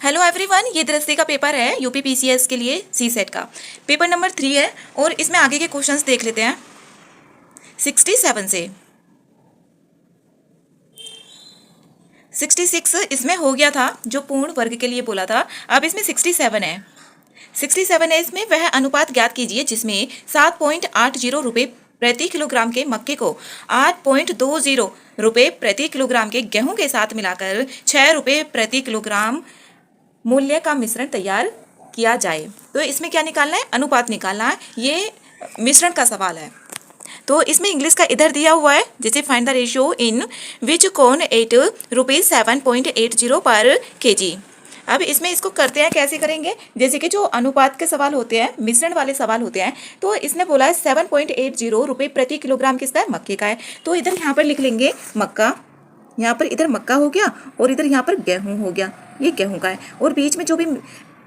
Hello everyone, ये दृष्टि का पेपर है यूपी पीसीएस के लिए सी सेट का पेपर नंबर 3 है। और इसमें आगे के क्वेश्चंस देख लेते हैं 67 से 66 इसमें हो गया था जो पूर्ण वर्ग के लिए बोला था। अब इसमें 67 है। 67 है इसमें वह अनुपात ज्ञात कीजिए जिसमें 7.80 रुपये प्रति किलोग्राम के मक्के को 8.20 रुपये प्रति किलोग्राम के गेहूं के साथ मिलाकर 6 रुपये प्रति किलोग्राम मूल्य का मिश्रण तैयार किया जाए। तो इसमें क्या निकालना है? अनुपात निकालना है। ये मिश्रण का सवाल है। तो इसमें इंग्लिश का इधर दिया हुआ है, जैसे find the ratio in which corn at rupees 7.80 पर केजी। अब इसमें इसको करते हैं, कैसे करेंगे? जैसे कि जो अनुपात के सवाल होते हैं, मिश्रण वाले सवाल होते हैं, तो इसने बोला है 7.80 रुपये प्रति किलोग्राम किसका है? मक्के का है। तो इधर यहाँ पर लिख लेंगे मक्का, यहाँ पर इधर मक्का हो गया और इधर यहाँ पर गेहूं हो गया, ये गेहूं का है। और बीच में जो भी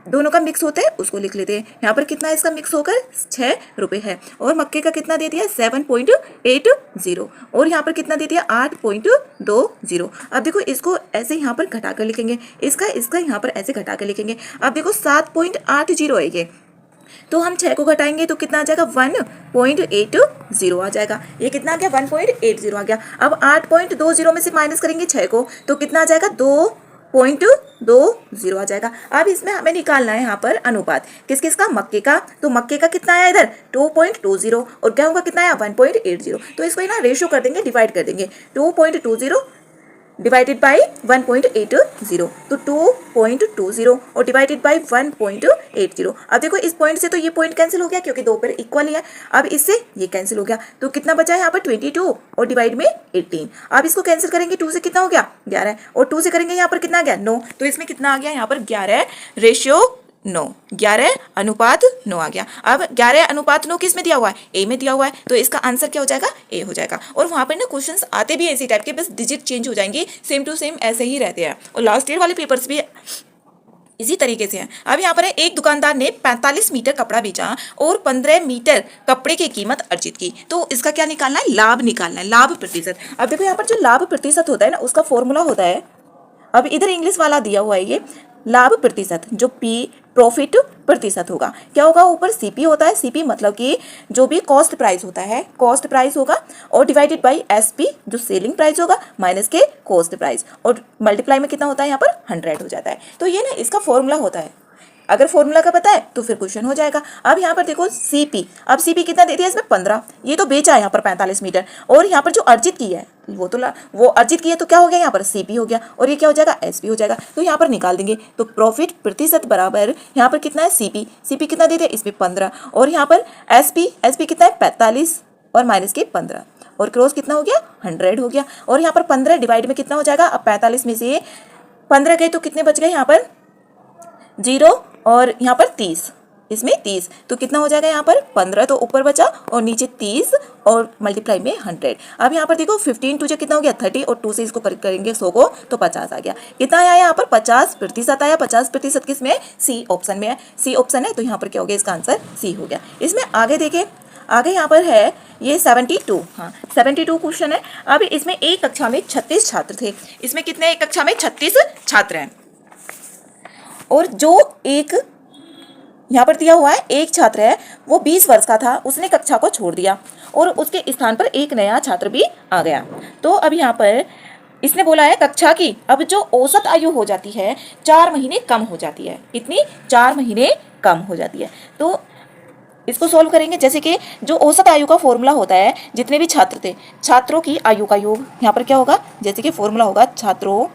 दोनों का मिक्स होता है उसको लिख लेते हैं। यहाँ पर कितना है इसका मिक्स होकर 6 रुपये है। और मक्के का कितना दे दिया? 7.80। और यहाँ पर कितना दे दिया? 8.20। अब देखो इसको ऐसे यहाँ पर घटा कर लिखेंगे, इसका यहाँ पर ऐसे घटा कर लिखेंगे। अब देखो 7.80 है ये, तो हम 6 को घटाएंगे तो कितना आ जाएगा? 1.80 आ जाएगा। ये कितना आ गया? 1.80 आ गया। अब 8.20 में से माइनस करेंगे 6 को तो कितना आ जाएगा? 2.20 आ जाएगा। अब इसमें हमें निकालना है यहाँ पर अनुपात किस किस का? मक्के का। तो मक्के का कितना आया इधर? 2.20 और गेहूं का कितना आया? 1.80। तो इसको ना रेशियो कर देंगे, डिवाइड कर देंगे। 2.20 डिवाइडेड बाई 1.80, तो 2.20 और डिवाइडेड बाई 1.80। अब देखो इस पॉइंट से तो ये पॉइंट कैंसिल हो गया क्योंकि दो पर इक्वल ही है। अब इससे ये कैंसिल हो गया तो कितना बचा है यहाँ पर? 22 और डिवाइड में 18। अब इसको कैंसिल करेंगे, 2 से कितना हो गया? 11 और 2 से करेंगे यहाँ पर कितना आ गया? 9। तो इसमें कितना आ गया यहाँ पर? 11 रेशियो 9, 11 अनुपात 9 आ गया। अब 11 अनुपात 9 किस में दिया हुआ है? ए में दिया हुआ है। तो इसका आंसर क्या हो जाएगा? ए हो जाएगा। और वहां पर ना क्वेश्चंस आते भी ऐसे टाइप के, बस डिजिट चेंज हो जाएंगे, सेम टू सेम ऐसे ही रहते हैं। और लास्ट ईयर वाले पेपर्स भी इसी तरीके से हैं। अब यहाँ पर है, एक दुकानदार ने 45 मीटर कपड़ा बेचा और 15 मीटर कपड़े की कीमत अर्जित की। तो इसका क्या निकालना है? लाभ निकालना है, लाभ प्रतिशत। अब देखो यहाँ पर जो लाभ प्रतिशत होता है ना, उसका फॉर्मूला होता है, अब इधर इंग्लिश वाला दिया हुआ है ये लाभ प्रतिशत, जो पी प्रॉफिट प्रतिशत होगा। क्या होगा? ऊपर सीपी होता है, सीपी मतलब कि जो भी कॉस्ट प्राइस होता है, कॉस्ट प्राइस होगा, और डिवाइडेड बाई एसपी जो सेलिंग प्राइस होगा, माइनस के कॉस्ट प्राइस, और मल्टीप्लाई में कितना होता है? यहाँ पर 100 हो जाता है। तो ये ना इसका फॉर्मूला होता है। अगर फॉर्मूला का पता है तो फिर क्वेश्चन हो जाएगा। अब यहाँ पर देखो सीपी, अब सीपी कितना दे दिया इसमें? 15। ये तो बेचा है यहाँ पर 45 मीटर, और यहाँ पर जो अर्जित की है वो अर्जित की है, तो क्या हो गया यहाँ पर? सीपी हो गया, और ये क्या हो जाएगा? एसपी हो जाएगा। तो यहाँ पर निकाल देंगे तो प्रॉफिट प्रतिशत बराबर यहाँ पर कितना है? सीपी कितना दे दिया इसमें? 15। और यहाँ पर एसपी कितना है? 45 और माइनस के 15, और क्रॉस कितना हो गया? 100 हो गया। और यहाँ पर 15 डिवाइड में कितना हो जाएगा? अब 45 में से 15 गए तो कितने बच गए यहाँ पर? 0 और यहाँ पर 30, इसमें 30, तो कितना हो जाएगा यहाँ पर? 15 तो ऊपर बचा और नीचे 30 और मल्टीप्लाई में 100। अब यहाँ पर देखो 15 टू कितना हो गया? 30, और 2 से इसको करेंगे 100 को तो 50 आ गया। कितना आया यहाँ पर? 50% आया। 50% किस में है? सी ऑप्शन में है। सी ऑप्शन है तो यहाँ पर क्या हो गया? इसका आंसर सी हो गया। इसमें आगे देखें, आगे यहाँ पर है ये 72, हाँ 72 क्वेश्चन है। अब इसमें एक कक्षा में 36 छात्र थे। इसमें कितने? एक कक्षा में 36 छात्र हैं, और जो एक यहाँ पर दिया हुआ है एक छात्र है, वो 20 वर्ष का था, उसने कक्षा को छोड़ दिया और उसके स्थान पर एक नया छात्र भी आ गया। तो अब यहाँ पर इसने बोला है कक्षा की अब जो औसत आयु हो जाती है 4 महीने कम हो जाती है। इतनी 4 महीने कम हो जाती है। तो इसको सॉल्व करेंगे, जैसे कि जो औसत आयु का फॉर्मूला होता है, जितने भी छात्र थे, छात्रों की आयु का योग, यहाँ पर क्या होगा? जैसे कि फॉर्मूला होगा छात्रों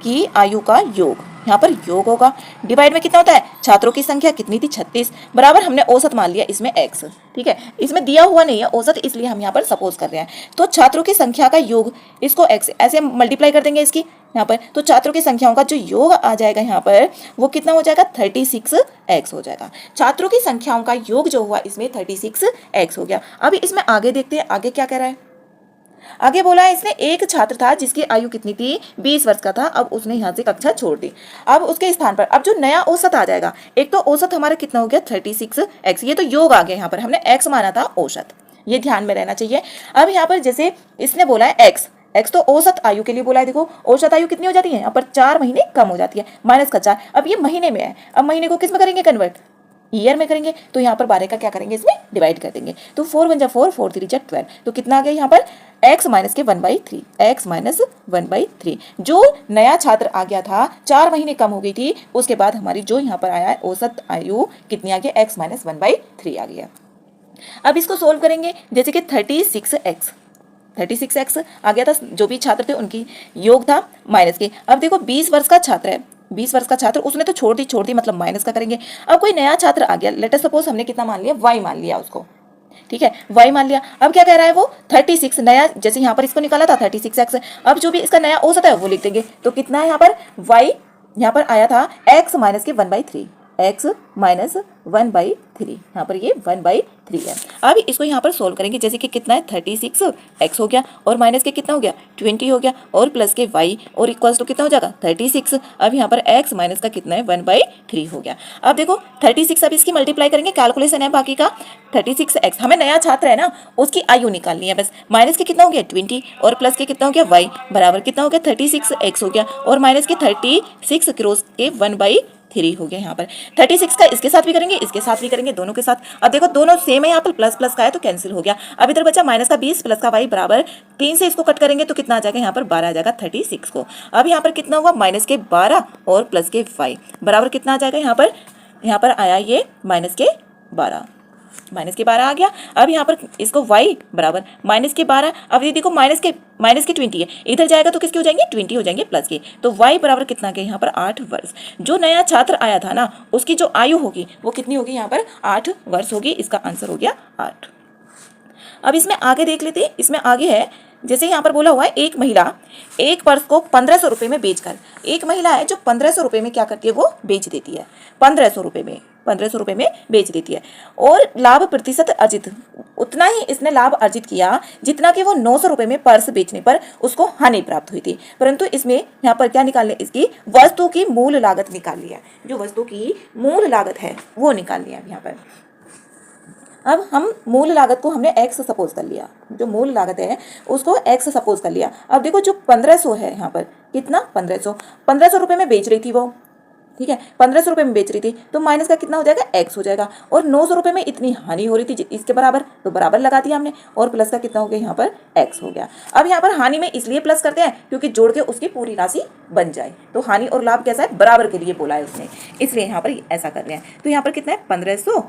की आयु का योग, यहाँ पर योग होगा, डिवाइड में कितना होता है? छात्रों की संख्या कितनी थी? 36, बराबर हमने औसत मान लिया इसमें x, ठीक है। इसमें दिया हुआ नहीं है औसत, इसलिए हम यहाँ पर सपोज कर रहे हैं। तो छात्रों की संख्या का योग, इसको x ऐसे मल्टीप्लाई कर देंगे इसकी यहाँ पर, तो छात्रों की संख्याओं का जो योग आ जाएगा यहाँ पर वो कितना हो जाएगा? 36x हो जाएगा। छात्रों की संख्याओं का योग जो हुआ इसमें 36x हो गया। अब इसमें आगे देखते हैं आगे क्या कह रहा है। आगे बोला है इसने एक छात्र था जिसकी आयु कितनी थी? 20 वर्ष का था। अब उसने यहाँ से कक्षा छोड़ दी। अब उसके स्थान पर अब जो नया औसत आ जाएगा, एक तो औसत हमारा कितना हो गया? 36x, ये तो योग आ गया, यहाँ पर हमने x माना था औसत, ये ध्यान में रहना चाहिए। अब यहाँ पर जैसे इसने बोला है x, एक्स तो औसत आयु के लिए बोला है। देखो औसत आयु कितनी हो जाती है यहाँ पर 4 महीने कम हो जाती है, माइनस का 4। अब ये महीने में है, अब महीने को किस में करेंगे कन्वर्ट, ईयर में करेंगे। तो यहाँ पर 12 का क्या करेंगे, इसमें डिवाइड कर देंगे। तो 4 × 4 4 3 12। तो कितना आ गया यहाँ पर x माइनस के 1/3, x माइनस 1/3। जो नया छात्र आ गया था 4 महीने कम हो गई थी, उसके बाद हमारी जो यहाँ पर आया है औसत आयु कितनी आ गया, x माइनस 1/3 आ गया। अब इसको सोल्व करेंगे, जैसे कि 36x आ गया था, जो भी छात्र थे उनकी योग था माइनस के। अब देखो 20 वर्ष का छात्र है, 20 वर्ष का छात्र, उसने तो छोड़ दी मतलब माइनस का करेंगे। अब कोई नया छात्र आ गया, लेट अस सपोज हमने कितना मान लिया, y मान लिया उसको, ठीक है, y मान लिया। अब क्या कह रहा है वो 36 नया, जैसे यहाँ पर इसको निकाला था 36x, अब जो भी इसका नया औसत है वो लिख देंगे। तो कितना है यहाँ पर y, यहाँ पर आया था x माइनस के 1/3, x माइनस 1/3, यहाँ पर ये 1/3 है। अब इसको यहाँ पर सोल्व करेंगे, जैसे कि कितना है 36x हो गया और माइनस के कितना हो गया 20 हो गया और प्लस के y और इक्वल्स टू कितना हो जाएगा 36। अब यहाँ पर x माइनस का कितना है 1/3 हो गया। अब देखो 36, अब इसकी मल्टीप्लाई करेंगे, कैलकुलेशन है बाकी का। 36x, हमें नया छात्र है ना, उसकी आयु निकालनी है बस। माइनस के कितना हो गया 20 और प्लस के कितना हो गया y बराबर कितना हो गया 36x हो गया और माइनस के 36 क्रॉस के 1/3 हो गया। यहाँ पर 36 का इसके साथ भी करेंगे, इसके साथ भी करेंगे, दोनों के साथ। अब देखो दोनों सेम है, यहाँ पर प्लस प्लस का है तो कैंसिल हो गया। अब इधर बचा माइनस का 20 प्लस का y बराबर 3 से इसको कट करेंगे तो कितना आ जाएगा, यहाँ पर 12 आ जाएगा 36 को। अब यहाँ पर कितना हुआ माइनस के 12 और प्लस के y बराबर कितना आ जाएगा, यहाँ पर आया ये माइनस के 12 आ गया। अब यहाँ पर इसको y बराबर माइनस के 12, अब ये देखो माइनस के 20 है, इधर जाएगा तो किसके हो जाएंगे 20 हो जाएंगे प्लस के। तो y बराबर कितना गया यहाँ पर 8 वर्ष। जो नया छात्र आया था ना, उसकी जो आयु होगी वो कितनी होगी, यहाँ पर 8 वर्ष होगी। इसका आंसर हो गया 8। अब इसमें आगे देख लेते हैं, इसमें आगे है, जैसे यहाँ पर बोला हुआ है एक महिला एक पर्स को 1500 रुपये में बेचकर, एक महिला है जो 1500 रुपये में क्या करती है, वो बेच देती है 1500 रुपये में बेच देती है और लाभ प्रतिशत अर्जित, उतना ही इसने लाभ अर्जित किया जितना कि वो 900 रुपये में पर्स बेचने पर उसको हानि प्राप्त हुई थी। परंतु इसमें यहाँ पर क्या निकालने, इसकी वस्तु की मूल लागत निकाल लिया, जो वस्तु की मूल लागत है वो निकाल लिया यहाँ पर। अब हम मूल लागत को हमने x सपोज कर लिया, जो मूल लागत है उसको x सपोज कर लिया। अब देखो जो 1500 है, यहाँ पर कितना 1500 रुपये में बेच रही थी वो, ठीक है 1500 रुपये में बेच रही थी, तो माइनस का कितना हो जाएगा x हो जाएगा और 900 रुपये में इतनी हानि हो रही थी इसके बराबर, तो बराबर लगा दिया हमने और प्लस का कितना हो गया, यहाँ पर x हो गया। अब यहाँ पर हानि में इसलिए प्लस करते हैं क्योंकि जोड़ के उसकी पूरी राशि बन जाए। तो हानि और लाभ कैसा है, बराबर के लिए बोला है उसने, इसलिए यहाँ पर ऐसा कर रहे हैं। तो यहाँ पर कितना है 1500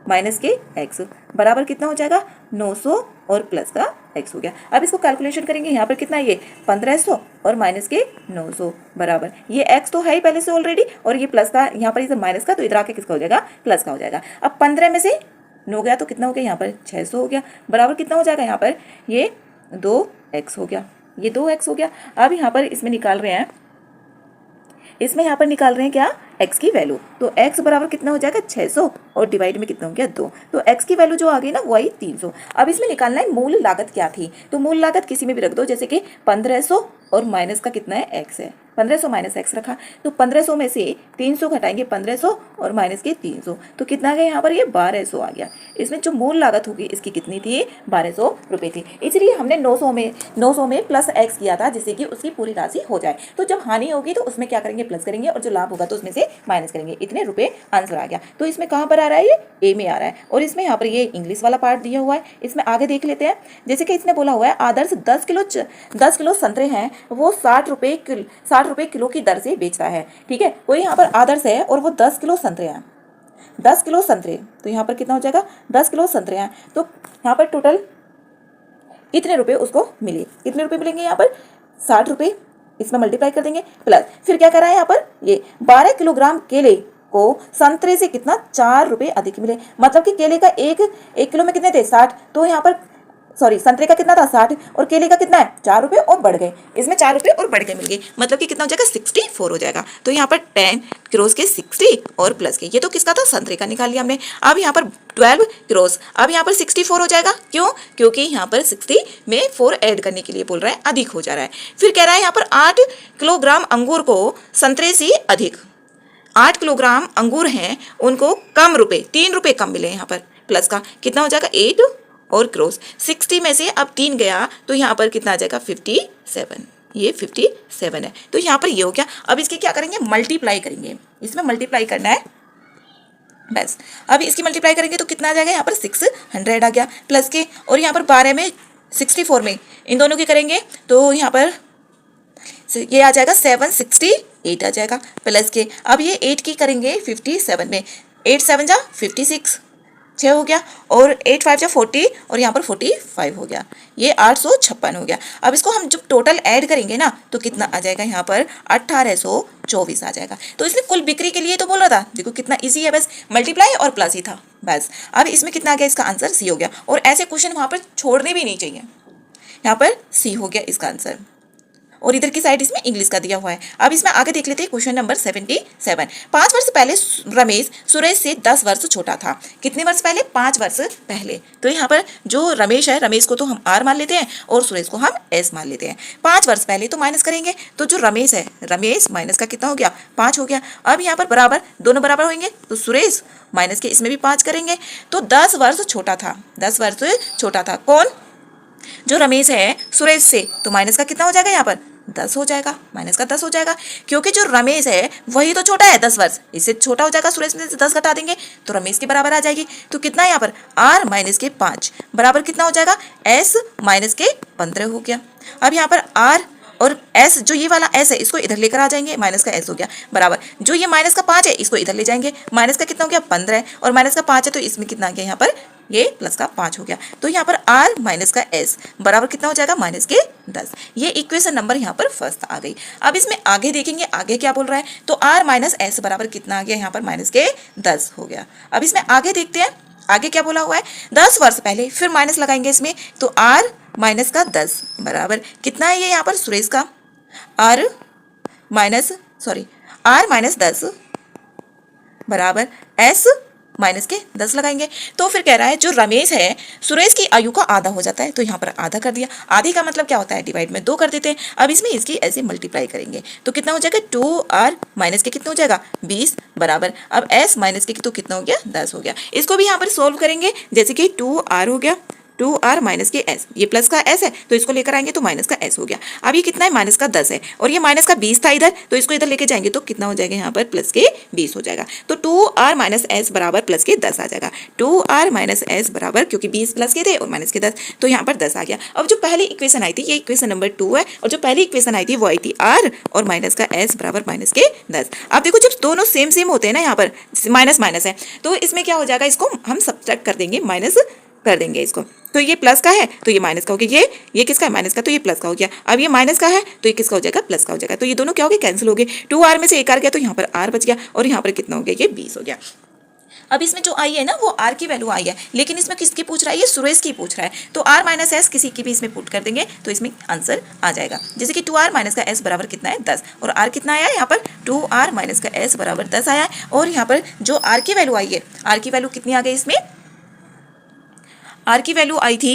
माइनस के x बराबर कितना हो जाएगा 900 और प्लस का x हो गया। अब इसको कैलकुलेशन करेंगे, यहाँ पर कितना है ये 1500 और माइनस के 900 बराबर, ये x तो है ही पहले से ऑलरेडी और ये प्लस का, यहाँ पर इधर माइनस का, तो इधर आके किसका हो जाएगा प्लस का हो जाएगा। अब 15 में से 9 गया तो कितना हो गया, यहाँ पर 600 हो गया बराबर कितना हो जाएगा, यहाँ पर ये 2x हो गया, ये 2x हो गया। अब यहाँ पर इसमें निकाल रहे हैं, यहाँ पर निकाल रहे हैं क्या, x की वैल्यू। तो x बराबर कितना हो जाएगा 600 और डिवाइड में कितना हो गया 2, तो x की वैल्यू जो आ गई ना वो आई 300। अब इसमें निकालना है मूल लागत क्या थी, तो मूल लागत किसी में भी रख दो, जैसे कि 1500 और माइनस का कितना है x है, 1500 माइनस x रखा, तो 1500 में से 300 घटाएंगे 1500 और माइनस के 300, तो कितना गया यहाँ पर ये 1200 आ गया। इसमें जो मूल लागत होगी इसकी कितनी थी 1200 रुपये थी, इसलिए हमने 900 में प्लस x किया था जिससे कि उसकी पूरी राशि हो जाए। तो जब हानि होगी तो उसमें क्या करेंगे प्लस करेंगे और जो लाभ होगा तो उसमें से माइनस करेंगे, इतने रुपए आंसर आ गया। तो इसमें कहाँ पर आ रहा है, ये ए में आ रहा है और इसमें यहाँ पर ये इंग्लिश वाला पार्ट दिया हुआ है। इसमें आगे देख लेते हैं, जैसे कि इसने बोला हुआ है आदर्श 10 किलो संतरे हैं वो 60 रुपये किलो की दर से बेचता है, ठीक है। कोई यहाँ पर आदर्श है और वो 10 किलो संतरे हैं, 10 किलो संतरे, तो यहाँ पर कितना हो जाएगा 10 किलो संतरे हैं, तो यहाँ पर टोटल कितने रुपए उसको मिले, कितने रुपए मिलेंगे यहाँ पर 60 रुपये, इसमें मल्टीप्लाई कर देंगे प्लस फिर क्या कर रहा है यहाँ पर ये 12 किलोग्राम केले को संतरे से कितना 4 रुपये अधिक मिले, मतलब कि केले का एक किलो में कितने थे 60, तो यहाँ पर सॉरी संतरे का कितना था 60 और केले का कितना है 4 रुपये और बढ़ गए, इसमें 4 रुपये और बढ़ गए मिल गए, मतलब कि कितना हो जाएगा 64 हो जाएगा। तो यहाँ पर 10 क्रॉस के 60 और प्लस के, ये तो किसका था संतरे का निकाल लिया हमने। अब यहाँ पर 12 क्रॉस, अब यहाँ पर 64 हो जाएगा, क्यों, क्योंकि यहाँ पर 60 में 4 ऐड करने के लिए बोल रहा है, अधिक हो जा रहा है। फिर कह रहा है यहाँ पर 8 किलोग्राम अंगूर को संतरे से अधिक, 8 किलोग्राम अंगूर हैं उनको कम रुपये 3 रुपये कम मिले, यहाँ पर प्लस का कितना हो जाएगा 8 और क्रॉस 60 में से अब 3 गया तो यहाँ पर कितना आ जाएगा 57, ये 57 है। तो यहाँ पर ये हो गया। अब इसके क्या करेंगे, मल्टीप्लाई करेंगे, इसमें मल्टीप्लाई करना है बस। अब इसकी मल्टीप्लाई करेंगे तो कितना आ जाएगा, यहाँ पर 600 आ गया प्लस के, और यहाँ पर 12 में 64 में इन दोनों की करेंगे तो यहाँ पर ये आ जाएगा 768 आ जाएगा प्लस के। अब ये 8 की करेंगे 57 में, 8 7 जा 56, 6 हो गया, और 8 5 जा 40, और यहाँ पर 45 हो गया, ये 856 हो गया। अब इसको हम जब टोटल ऐड करेंगे ना तो कितना आ जाएगा, यहाँ पर 1824 आ जाएगा। तो इसने कुल बिक्री के लिए तो बोल रहा था, देखो कितना इजी है, बस मल्टीप्लाई और प्लस ही था बस। अब इसमें कितना आ गया, इसका आंसर सी हो गया। और ऐसे क्वेश्चन वहाँ पर छोड़ने भी नहीं चाहिए, यहाँ पर सी हो गया इसका आंसर। और इधर की साइड इसमें इंग्लिश का दिया हुआ है। अब इसमें आगे देख लेते हैं क्वेश्चन नंबर 77। 5 वर्ष पहले रमेश सुरेश से 10 वर्ष छोटा था। कितने वर्ष पहले, 5 वर्ष पहले। तो यहाँ पर जो रमेश है, रमेश को तो हम आर मान लेते हैं और सुरेश को हम एस मान लेते हैं। 5 वर्ष पहले तो माइनस करेंगे, तो जो रमेश है, रमेश माइनस का कितना हो गया, 5 हो गया। अब यहाँ पर बराबर, दोनों बराबर होंगे तो सुरेश माइनस के इसमें भी 5 करेंगे, तो 10 वर्ष छोटा था, 10 वर्ष छोटा था कौन, जो रमेश है सुरेश से, तो माइनस का कितना हो जाएगा, यहाँ पर 10 हो जाएगा, माइनस का 10 हो जाएगा, क्योंकि जो रमेश है वही तो छोटा है 10 वर्ष, इससे छोटा हो जाएगा, सुरेश में से 10 घटा देंगे तो रमेश के बराबर आ जाएगी। तो कितना है यहाँ पर, आर माइनस के 5 बराबर कितना हो जाएगा, एस माइनस के 15 हो गया। अब यहाँ पर आर और एस, जो ये वाला एस है इसको इधर लेकर आ जाएंगे, माइनस का एस हो गया बराबर, जो ये माइनस का 5 है इसको इधर ले जाएंगे, माइनस का कितना हो गया 15 है, और माइनस का 5 है तो इसमें कितना आ गया, यहाँ पर ये प्लस का 5 हो गया। तो यहाँ पर आर माइनस का एस बराबर कितना हो जाएगा, माइनस के 10। ये इक्वेशन नंबर यहाँ पर फर्स्ट आ गई। अब इसमें आगे देखेंगे आगे क्या बोल रहा है, तो आर माइनस एस बराबर कितना आ गया, यहाँ पर माइनस के 10 हो गया। अब इसमें आगे देखते हैं आगे क्या बोला हुआ है, 10 वर्ष पहले, फिर माइनस लगाएंगे इसमें, तो आर माइनस का 10 बराबर कितना है, ये यहाँ पर सुरेश का आर माइनस 10 बराबर एस माइनस के 10 लगाएंगे। तो फिर कह रहा है जो रमेश है सुरेश की आयु का आधा हो जाता है, तो यहाँ पर आधा कर दिया, आधी का मतलब क्या होता है, डिवाइड में 2 कर देते हैं। अब इसमें इसकी ऐसे मल्टीप्लाई करेंगे तो कितना हो जाएगा, 2r माइनस के कितना हो जाएगा 20 बराबर, अब s माइनस के तो कितना हो गया 10 हो गया। इसको भी यहाँ पर सोल्व करेंगे, जैसे कि 2r हो गया, 2r माइनस के s, ये प्लस का s है तो इसको लेकर आएंगे तो माइनस का s हो गया। अब ये कितना है, माइनस का 10 है, और ये माइनस का 20 था इधर, तो इसको इधर लेके जाएंगे तो कितना हो जाएगा, यहाँ पर प्लस के 20 हो जाएगा। तो 2r माइनस s बराबर प्लस के 10 आ जाएगा, 2r माइनस s बराबर, क्योंकि 20 प्लस के थे और माइनस के 10, तो यहाँ पर 10 आ गया। अब जो पहली इक्वेशन आई थी ये इक्वेशन नंबर 2 है, और जो पहली इक्वेशन आई थी वो आई थी r और माइनस का s बराबर माइनस के 10। अब देखो जब दोनों सेम सेम होते हैं ना, यहाँ पर माइनस माइनस है, तो इसमें क्या हो जाएगा, इसको हम सब्ट्रैक्ट कर देंगे, माइनस कर देंगे इसको, तो ये प्लस का है तो ये माइनस का हो गया, ये किसका है, माइनस का, तो ये प्लस का हो गया। अब ये माइनस का है तो ये किसका हो जाएगा, प्लस का हो जाएगा। तो ये दोनों क्या हो गए, कैंसिल हो गए, 2r में से एक आ गया तो यहाँ पर r बच गया, और यहाँ पर कितना हो गया, ये 20 हो गया। अब इसमें जो आई है ना वो r की वैल्यू आई है, लेकिन इसमें किसकी पूछ रहा है, ये सुरेश की पूछ रहा है, तो r माइनस एस किसी की भी इसमें पुट कर देंगे तो इसमें आंसर आ जाएगा। जैसे कि 2r माइनस का s बराबर कितना है 10, और r कितना आया है यहाँ पर, 2r माइनस का s बराबर 10 आया है, और यहाँ पर जो r की वैल्यू आई है, r की वैल्यू कितनी आ गई, इसमें r की वैल्यू आई थी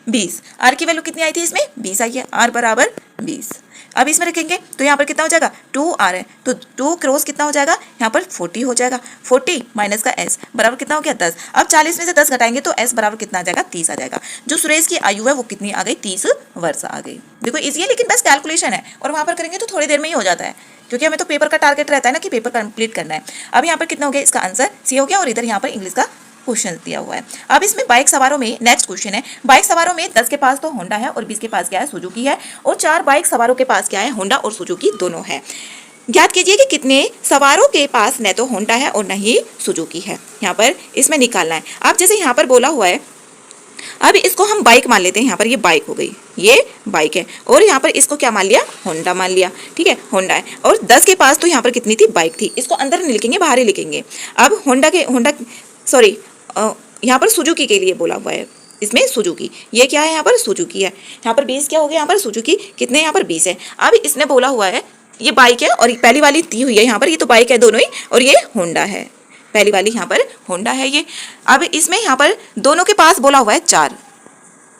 20, r की वैल्यू कितनी आई थी, इसमें 20 आई है, r बराबर 20। अब इसमें रखेंगे तो यहाँ पर कितना हो जाएगा, 2r है तो 2 क्रॉस कितना हो जाएगा, यहाँ पर 40 हो जाएगा, 40 माइनस का s बराबर कितना हो गया 10। अब 40 में से 10 घटाएंगे तो s बराबर कितना आ जाएगा, 30 आ जाएगा। जो सुरेश की आयु है वो कितनी आ गई, 30 वर्ष आ गई। देखो इजी है, लेकिन बस कैलकुलेशन है, और वहाँ पर करेंगे तो थोड़ी देर में ही हो जाता है, क्योंकि हमें तो पेपर का टारगेट रहता है ना कि पेपर कंप्लीट करना है। अब यहाँ पर कितना हो गया, इसका आंसर सी हो गया, और इधर यहाँ पर इंग्लिश का क्वेश्चन दिया हुआ है। अब इसमें बाइक सवारों में नेक्स्ट क्वेश्चन है, बाइक सवारों में 10 के पास तो होंडा है और 20 के पास क्या है, सुजुकी है, और 4 बाइक सवारों के पास क्या है, होंडा और सुजुकी दोनों है। ज्ञात कीजिए कि कितने सवारों के पास न तो होंडा है और न ही सुजुकी है, यहाँ पर इसमें निकालना है। अब जैसे यहाँ पर बोला हुआ है, अब इसको हम बाइक मान लेते हैं, यहाँ पर ये बाइक हो गई, ये बाइक है, और यहाँ पर इसको क्या मान लिया, होंडा मान लिया, ठीक है, होंडा है, और 10 के पास तो यहाँ पर कितनी थी, बाइक थी, इसको अंदर नहीं लिखेंगे बाहर ही लिखेंगे। अब यहाँ पर सुजुकी के लिए बोला हुआ है, इसमें सुजुकी, ये क्या है, यहाँ पर सुजुकी है, यहाँ पर 20 क्या हो गया, यहाँ पर सुजुकी कितने, यहाँ पर 20 है। अब इसने बोला हुआ है ये बाइक है, और पहली वाली दी हुई है यहाँ पर, ये तो बाइक है दोनों ही, और ये होंडा है, पहली वाली यहाँ पर होंडा है ये। अब इसमें यहाँ पर दोनों के पास बोला हुआ है 4,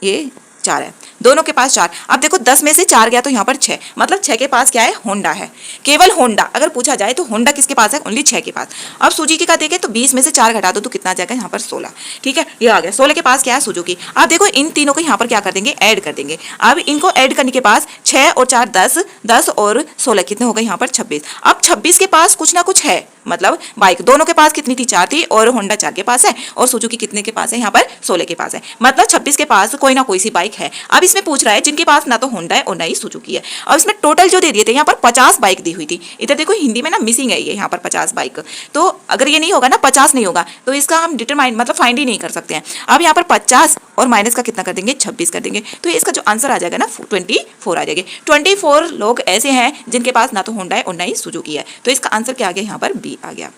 ये 4 है, दोनों के पास 4। अब देखो 10 में से 4 गया तो यहाँ पर 6, मतलब 6 के पास क्या है, होंडा है, केवल होंडा। अगर पूछा जाए तो होंडा किसके पास है, ओनली 6 के पास। अब सुजुकी का देखें तो 20 में से 4 घटा दो तो कितना आ जाएगा, यहाँ पर 16। ठीक है, ये आ गया। 16 के पास क्या है, सुजुकी। अब देखो इन तीनों को यहाँ पर क्या कर देंगे, ऐड कर देंगे। अब इनको ऐड करने के पास 6 और 4 10, 10 और 16 कितने हो गए, यहाँ पर 26। अब 26 के पास कुछ ना कुछ है, मतलब बाइक दोनों के पास कितनी थी, 4 थी, और होंडा 4 के पास है, और सुजुकी कितने के पास है, यहाँ पर 16 के पास है, मतलब 26 के पास कोई ना कोई सी बाइक है। अब इसमें पूछ रहा है जिनके पास ना तो होंडा है और ना ही सुजुकी है। अब इसमें टोटल जो दे दिए थे, यहाँ पर 50 बाइक दी हुई थी। इधर देखो हिंदी में ना मिसिंग है ये, यहाँ पर 50 बाइक। तो अगर ये नहीं होगा ना, 50 नहीं होगा, तो इसका हम डिटरमाइन मतलब फाइंड ही नहीं कर सकते हैं। अब यहाँ पर 50 और माइनस का कितना कर देंगे, 26 कर देंगे, तो इसका जो आंसर आ जाएगा ना 24 आ जाएगी। 24 लोग ऐसे हैं जिनके पास ना तो होंडा है और ना ही सुजुकी है, तो इसका आंसर क्या आ गया, यहाँ पर बी आ गया।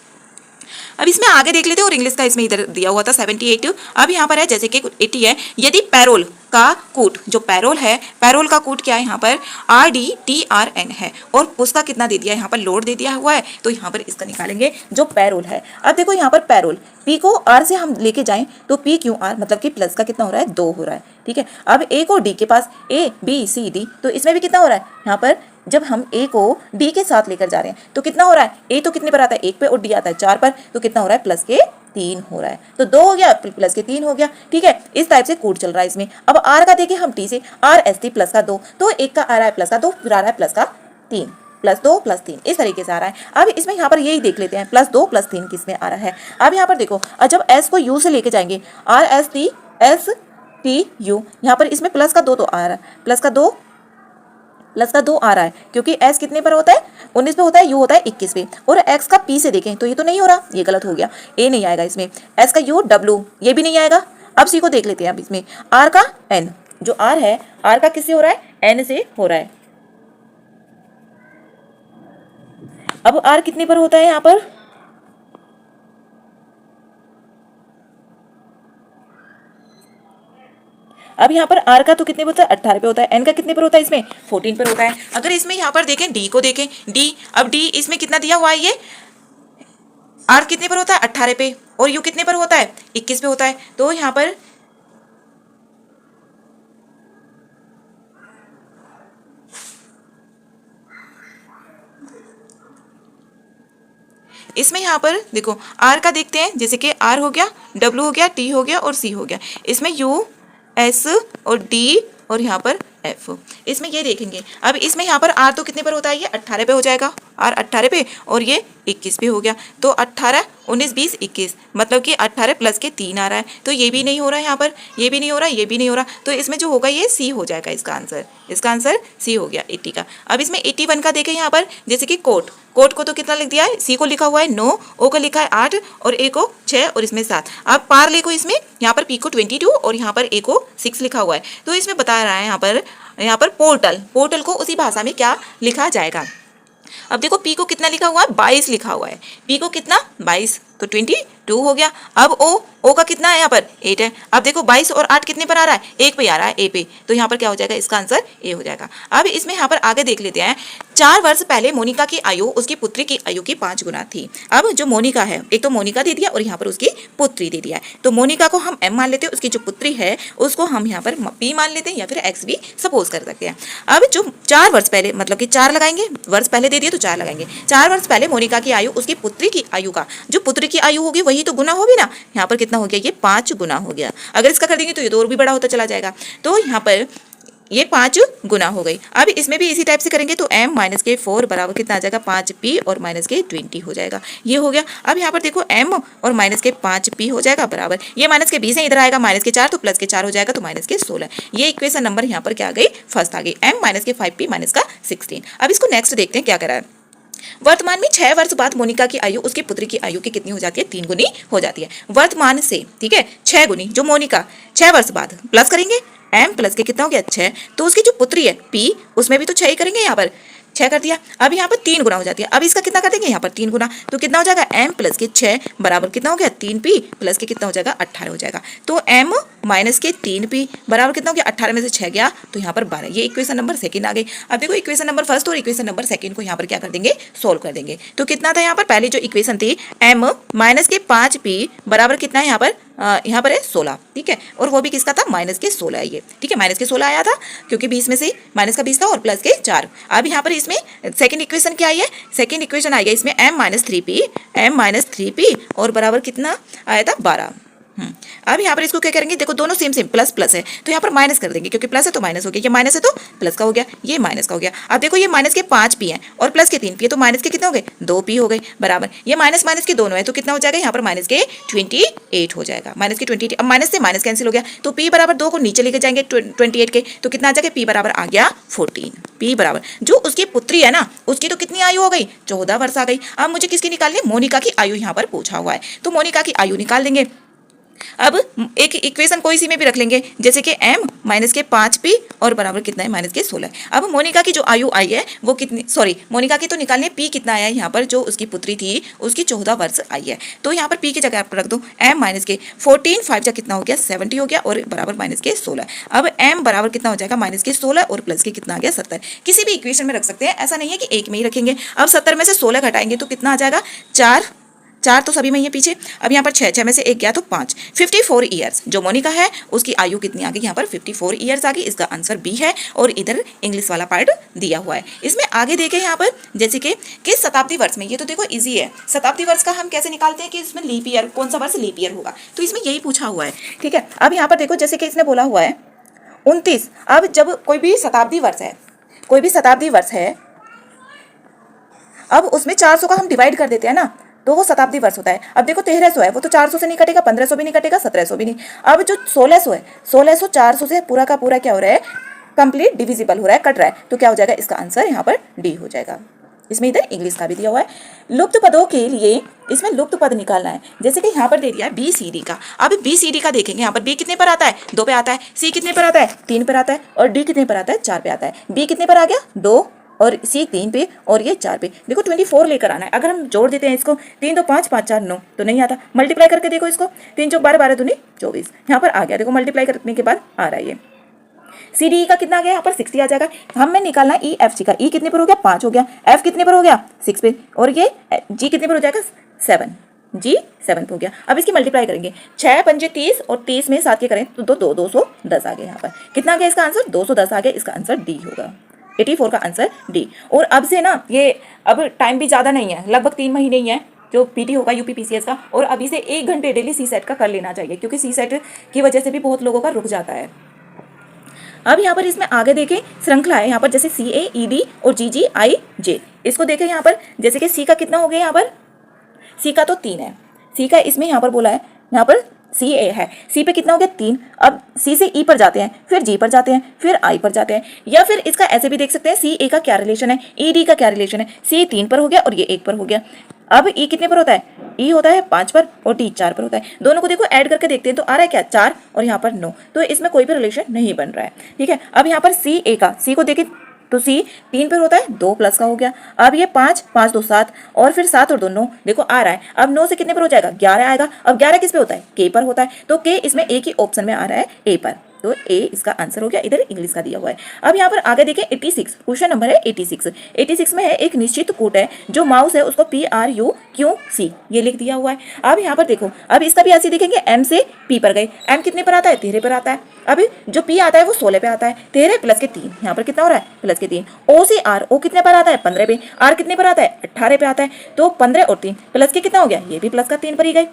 अब इसमें आगे देख लेते हैं, और इंग्लिश का इसमें इधर दिया हुआ था 78। अब यहाँ पर है जैसे कि 80 है, यदि पैरोल का कूट, जो पैरोल है, पैरोल का कूट क्या है, यहाँ पर RDTRN है, और उसका कितना दे दिया, यहाँ पर लोड दे दिया हुआ है, तो यहाँ पर इसका निकालेंगे जो पैरोल है। अब देखो यहाँ पर पैरोल, P को R से हम लेके जाएं तो PQR मतलब कि प्लस का कितना हो रहा है, 2 हो रहा है। ठीक है, अब A को D के पास ABCD, तो इसमें भी कितना हो रहा है, यहाँ पर जब हम A को D के साथ लेकर जा रहे हैं तो कितना हो रहा है, A तो कितने पर आता है, 1 पे, और D आता है 4 पर, तो कितना हो रहा है, प्लस के 3 हो रहा है। तो 2 हो गया प्लस के 3 हो गया। ठीक है, इस टाइप से कूट चल रहा है इसमें। अब R का देखें हम T से, RST प्लस का 2, तो 1 का आ रहा है प्लस का 2, फिर आ रहा है प्लस का 3, प्लस 2 प्लस 3, इस तरीके से आ रहा है। अब इसमें यहाँ पर यही देख लेते हैं, प्लस 2 प्लस 3 किसमें आ रहा है। अब यहाँ पर देखो, जब S को U से लेके जाएंगे, RSTSTU, यहाँ पर इसमें प्लस का 2 तो आ रहा है, प्लस का 2 आ रहा है, क्योंकि S कितने पर होता है, 19 पे होता है, U होता है 21 पे, और X का P से देखें तो ये तो नहीं हो रहा, ये गलत हो गया, A नहीं आएगा इसमें, S का U W ये भी नहीं आएगा। अब C को देख लेते हैं। अब इसमें R का N, जो R है, R का किससे हो रहा है, N से हो रहा है। अब R कितने पर होता है, यहाँ पर अब यहाँ पर R का तो कितने पे होता है, 18 पे होता है, N का कितने पर होता है, इसमें 14 पर होता है। अगर इसमें यहाँ पर देखें D को देखें, D, अब D इसमें कितना दिया हुआ है, ये R कितने पर होता है, 18 पे, और U कितने पर होता है, 21 पे होता है। तो यहाँ पर इसमें यहाँ पर देखो R का देखते हैं, जैसे कि R हो गया, W हो गया, T हो गया और C हो गया। इसमें U S और D और यहाँ पर F, इसमें ये देखेंगे। अब इसमें यहाँ पर R तो कितने पर होता है, ये 18 पे हो जाएगा, R 18 पे, और ये 21 पे हो गया, तो 18 19 20 21, मतलब कि 18 प्लस के 3 आ रहा है, तो ये भी नहीं हो रहा है, यहाँ पर ये भी नहीं हो रहा, ये भी नहीं हो रहा, तो इसमें जो होगा ये C हो जाएगा, इसका आंसर C हो गया 80 का। अब इसमें 81 का देखें यहाँ पर, जैसे कि कोट को तो कितना लिख दिया है, C को लिखा हुआ है 9, O को लिखा है 8 और A को 6 और इसमें 7। अब पार ले को इसमें यहाँ पर P को 22 और यहाँ पर A को 6 लिखा हुआ है, तो इसमें बता रहा है यहाँ पर पोर्टल को उसी भाषा में क्या लिखा जाएगा। अब देखो P को कितना लिखा हुआ है, 22 लिखा हुआ है, P को कितना 22, तो 22 हो गया। अब O का कितना है, यहाँ पर 8 है। अब देखो 22 और 8 कितने पर आ रहा है, 1 पे आ रहा है, A पे, तो यहाँ पर क्या हो जाएगा, इसका आंसर A हो जाएगा। अब इसमें यहाँ पर आगे देख लेते हैं। 4 वर्ष पहले मोनिका की आयु उसकी पुत्री की आयु की 5 गुना थी। अब जो मोनिका है, एक तो मोनिका दे दिया और यहाँ पर उसकी पुत्री दे दिया है, तो मोनिका को हम M मान लेते हैं, उसकी जो पुत्री है उसको हम यहाँ पर P मान लेते हैं, या फिर X भी सपोज कर सकते हैं। अब जो 4 वर्ष पहले, मतलब कि 4 लगाएंगे, वर्ष पहले दे दिया तो 4 लगाएंगे। 4 वर्ष पहले मोनिका की आयु उसकी पुत्री की आयु का, जो पुत्री की आयु होगी वही तो गुना होगी ना, यहाँ पर कितना हो गया, ये 5 गुना हो गया। अगर इसका कर देंगे तो ये 2 और भी बड़ा होता चला जाएगा, तो यहाँ पर ये 5 गुना हो गई। अब इसमें भी इसी टाइप से करेंगे तो M माइनस के 4 बराबर कितना आ जाएगा, 5P और माइनस के 20 हो जाएगा, ये हो गया। अब यहाँ पर देखो M और माइनस के 5P हो जाएगा बराबर, ये माइनस के 20 है, इधर आएगा माइनस के 4, तो प्लस के 4 हो जाएगा, तो माइनस के 16। ये इक्वेशन नंबर यहाँ पर क्या आ गई, फर्स्ट आ गई, M माइनस के 5P माइनस का 16। अब इसको नेक्स्ट देखते हैं क्या करा है। वर्तमान में 6 वर्ष बाद मोनिका की आयु उसकी पुत्री की आयु की कितनी हो जाती है, 3 गुनी हो जाती है। वर्तमान से, ठीक है, 6 गुनी, जो मोनिका 6 वर्ष बाद प्लस करेंगे, M प्लस के कितना हो गया 6, तो उसकी जो पुत्री है P, उसमें भी तो 6 ही करेंगे, यहाँ पर 6 कर दिया। अब यहाँ पर 3 गुना हो जाती है, अब इसका कितना कर देंगे, यहाँ पर 3 गुना, तो कितना हो जाएगा, M प्लस के 6 बराबर कितना हो गया, 3P प्लस के कितना हो जाएगा, 18 हो जाएगा। तो M माइनस के 3P बराबर कितना हो गया, 18 में से 6 गया तो यहाँ पर 12। ये इक्वेशन नंबर सेकंड आ गई। अब देखो इक्वेशन नंबर फर्स्ट और इक्वेशन नंबर सेकंड को यहाँ पर क्या कर देंगे, सोल्व कर देंगे। तो कितना था यहाँ पर, पहले जो इक्वेशन थी M माइनस के 5P बराबर कितना है यहाँ पर यहाँ पर है 16, ठीक है, और वो भी किसका था, माइनस के 16 है ये, ठीक है, माइनस के 16 आया था क्योंकि 20 में से माइनस का 20 था और प्लस के 4। अब यहाँ पर इसमें सेकंड इक्वेशन क्या आई है, सेकंड इक्वेशन आई है इसमें m-3p और बराबर कितना आया था 12। अब यहाँ पर इसको क्या करेंगे, देखो दोनों सेम सेम प्लस प्लस है तो यहाँ पर माइनस कर देंगे, क्योंकि प्लस है तो माइनस हो गया, ये माइनस है तो प्लस का हो गया, ये माइनस का हो गया। अब देखो ये माइनस के 5p है और प्लस के 3p है तो माइनस के कितने हो गए, 2p हो गए, बराबर ये माइनस माइनस के दोनों है तो कितना हो जाएगा, यहाँ पर माइनस के 28 हो जाएगा, माइनस के 28। अब माइनस से माइनस कैंसिल हो गया तो p बराबर 2 को नीचे लेके जाएंगे 28 के, तो कितना आ जाएगा, p बराबर आ गया 14। p बराबर जो उसकी पुत्री है ना उसकी तो कितनी आयु हो गई, 14 वर्ष आ गई। अब मुझे किसकी निकालनी, मोनिका की आयु यहाँ पर पूछा हुआ है तो मोनिका की आयु निकाल देंगे। अब एक इक्वेशन कोई सी में भी रख लेंगे, जैसे कि m माइनस के 5p और बराबर कितना है, माइनस के 16। अब मोनिका की जो आयु आई है वो कितनी, सॉरी मोनिका की तो निकालने, p कितना आया है यहाँ पर, जो उसकी पुत्री थी उसकी 14 वर्ष आई है तो यहाँ पर p की जगह आप रख दो m माइनस के 14, 5 जा कितना हो गया 70 हो गया और बराबर माइनस के 16। अब m बराबर कितना हो जाएगा, माइनस के 16 और प्लस के कितना आ गया 70। किसी भी इक्वेशन में रख सकते हैं, ऐसा नहीं है कि एक में ही रखेंगे। अब 70 में से 16 घटाएंगे तो कितना आ जाएगा, 4 तो सभी में ही है पीछे। अब यहाँ पर 6 में से 1 गया तो 5, 54 ईयर्स जो मोनिका है उसकी आयु कितनी आ गई, यहाँ पर 54 ईयर्स आ गई। इसका आंसर बी है और इधर इंग्लिश वाला पार्ट दिया हुआ है। इसमें आगे देखें यहाँ पर, जैसे कि किस शताब्दी वर्ष में, ये तो देखो इजी है, शताब्दी वर्ष का हम कैसे निकालते हैं कि इसमें लीप ईयर, कौन सा वर्ष लीप ईयर होगा, तो इसमें यही पूछा हुआ है, ठीक है। अब यहाँ पर देखो जैसे कि इसने बोला हुआ है 29। अब जब कोई भी शताब्दी वर्ष है, अब उसमें 400 का हम डिवाइड कर देते हैं ना तो वो शताब्दी वर्ष होता है। अब देखो 1300 है, वो तो 400 से नहीं कटेगा, 1500 भी नहीं कटेगा, 1700 भी नहीं। अब जो 1600 है, 1600 400 से पूरा का पूरा क्या हो रहा है, कंप्लीट डिविजिबल हो रहा है, कट रहा है, तो क्या हो जाएगा, इसका आंसर यहाँ पर डी हो जाएगा। इसमें इधर इंग्लिश का भी दिया हुआ है। लुप्त पदों के लिए इसमें लुप्त पद निकालना है, जैसे कि यहाँ पर दे दिया है BCD का। अब BCD का देखेंगे, यहाँ पर B कितने पर आता है, 2 पे आता है, C कितने पर आता है, 3 पर आता है और D कितने पर आता है, 4 पे आता है। B कितने पर आ गया, 2 और C 3 पे और ये 4 पे। देखो 24 लेकर आना है। अगर हम जोड़ देते हैं इसको, 3 तो 5, 5 4 9 तो नहीं आता। मल्टीप्लाई करके देखो इसको, 3 चौक 12, 12 दूनी 24, यहाँ पर आ गया। देखो मल्टीप्लाई करने के बाद आ रहा है ये। CDE का कितना आ गया, यहाँ पर 60 आ जाएगा। हमें निकालना है EFG का। E कितने पर हो गया, 5 हो गया। F कितने पर हो गया, 6 पे और ये G कितने पर हो जाएगा, 7। G 7 पे हो गया। अब इसकी मल्टीप्लाई करेंगे, 6 पंजे 30 और 30 में 7 के करें तो 210 आ गया। यहाँ पर कितना आ गया इसका आंसर, 210 आ गया। इसका आंसर डी होगा, 84 का आंसर डी। और अब से ना ये अब टाइम भी ज़्यादा नहीं है, लगभग 3 महीने ही है जो PT होगा UPPCS का, और अभी से 1 घंटे डेली CSET का कर लेना चाहिए, क्योंकि CSET की वजह से भी बहुत लोगों का रुक जाता है। अब यहाँ पर इसमें आगे देखें श्रृंखला है, यहाँ पर जैसे CA ED और GG IJ। इसको देखें यहाँ पर, जैसे कि C का कितना हो गया, यहाँ पर C का तो 3 है, C का इसमें यहाँ पर बोला है, यहाँ पर CA है, C पे कितना हो गया 3। अब C से E पर जाते हैं, फिर G पर जाते हैं, फिर I पर जाते हैं, या फिर इसका ऐसे भी देख सकते हैं CA का क्या रिलेशन है, ED का क्या रिलेशन है। C 3 पर हो गया और ये 1 पर हो गया। अब E कितने पर होता है, E होता है 5 पर और D 4 पर होता है। दोनों को देखो ऐड करके देखते हैं तो आ रहा है क्या, 4 और यहाँ पर 9, तो इसमें कोई भी रिलेशन नहीं बन रहा है, ठीक है। अब यहाँ पर CA का, C को देखें तो C 3 पर होता है, 2 प्लस का हो गया। अब ये 5 5 2 7 और फिर 7 और 2 9, देखो आ रहा है। अब 9 से कितने पर हो जाएगा, 11 आएगा। अब 11 किस पे होता है, K पर होता है, तो K इसमें एक ही ऑप्शन में आ रहा है, A पर, तो A इसका आंसर हो गया। इधर इंग्लिश का दिया हुआ है। अब यहाँ पर आगे देखिए 86, क्वेश्चन नंबर है 86 में है एक निश्चित कूट है, जो माउस है उसको PRUQC ये लिख दिया हुआ है। अब यहाँ पर देखो, अब इसका भी ऐसे देखेंगे, M से P पर गए, M कितने पर आता है, 13 पर आता है। अब जो P आता है वो 16 पे आता है, 13 प्लस के 3, यहाँ पर कितना हो रहा है, प्लस के 3। O से R, O कितने पर आता है, 15 पे, R कितने पर आता है, 18 पे आता है, तो 15 और 3 प्लस के कितना हो गया, ये भी प्लस का 3 पर ही गए।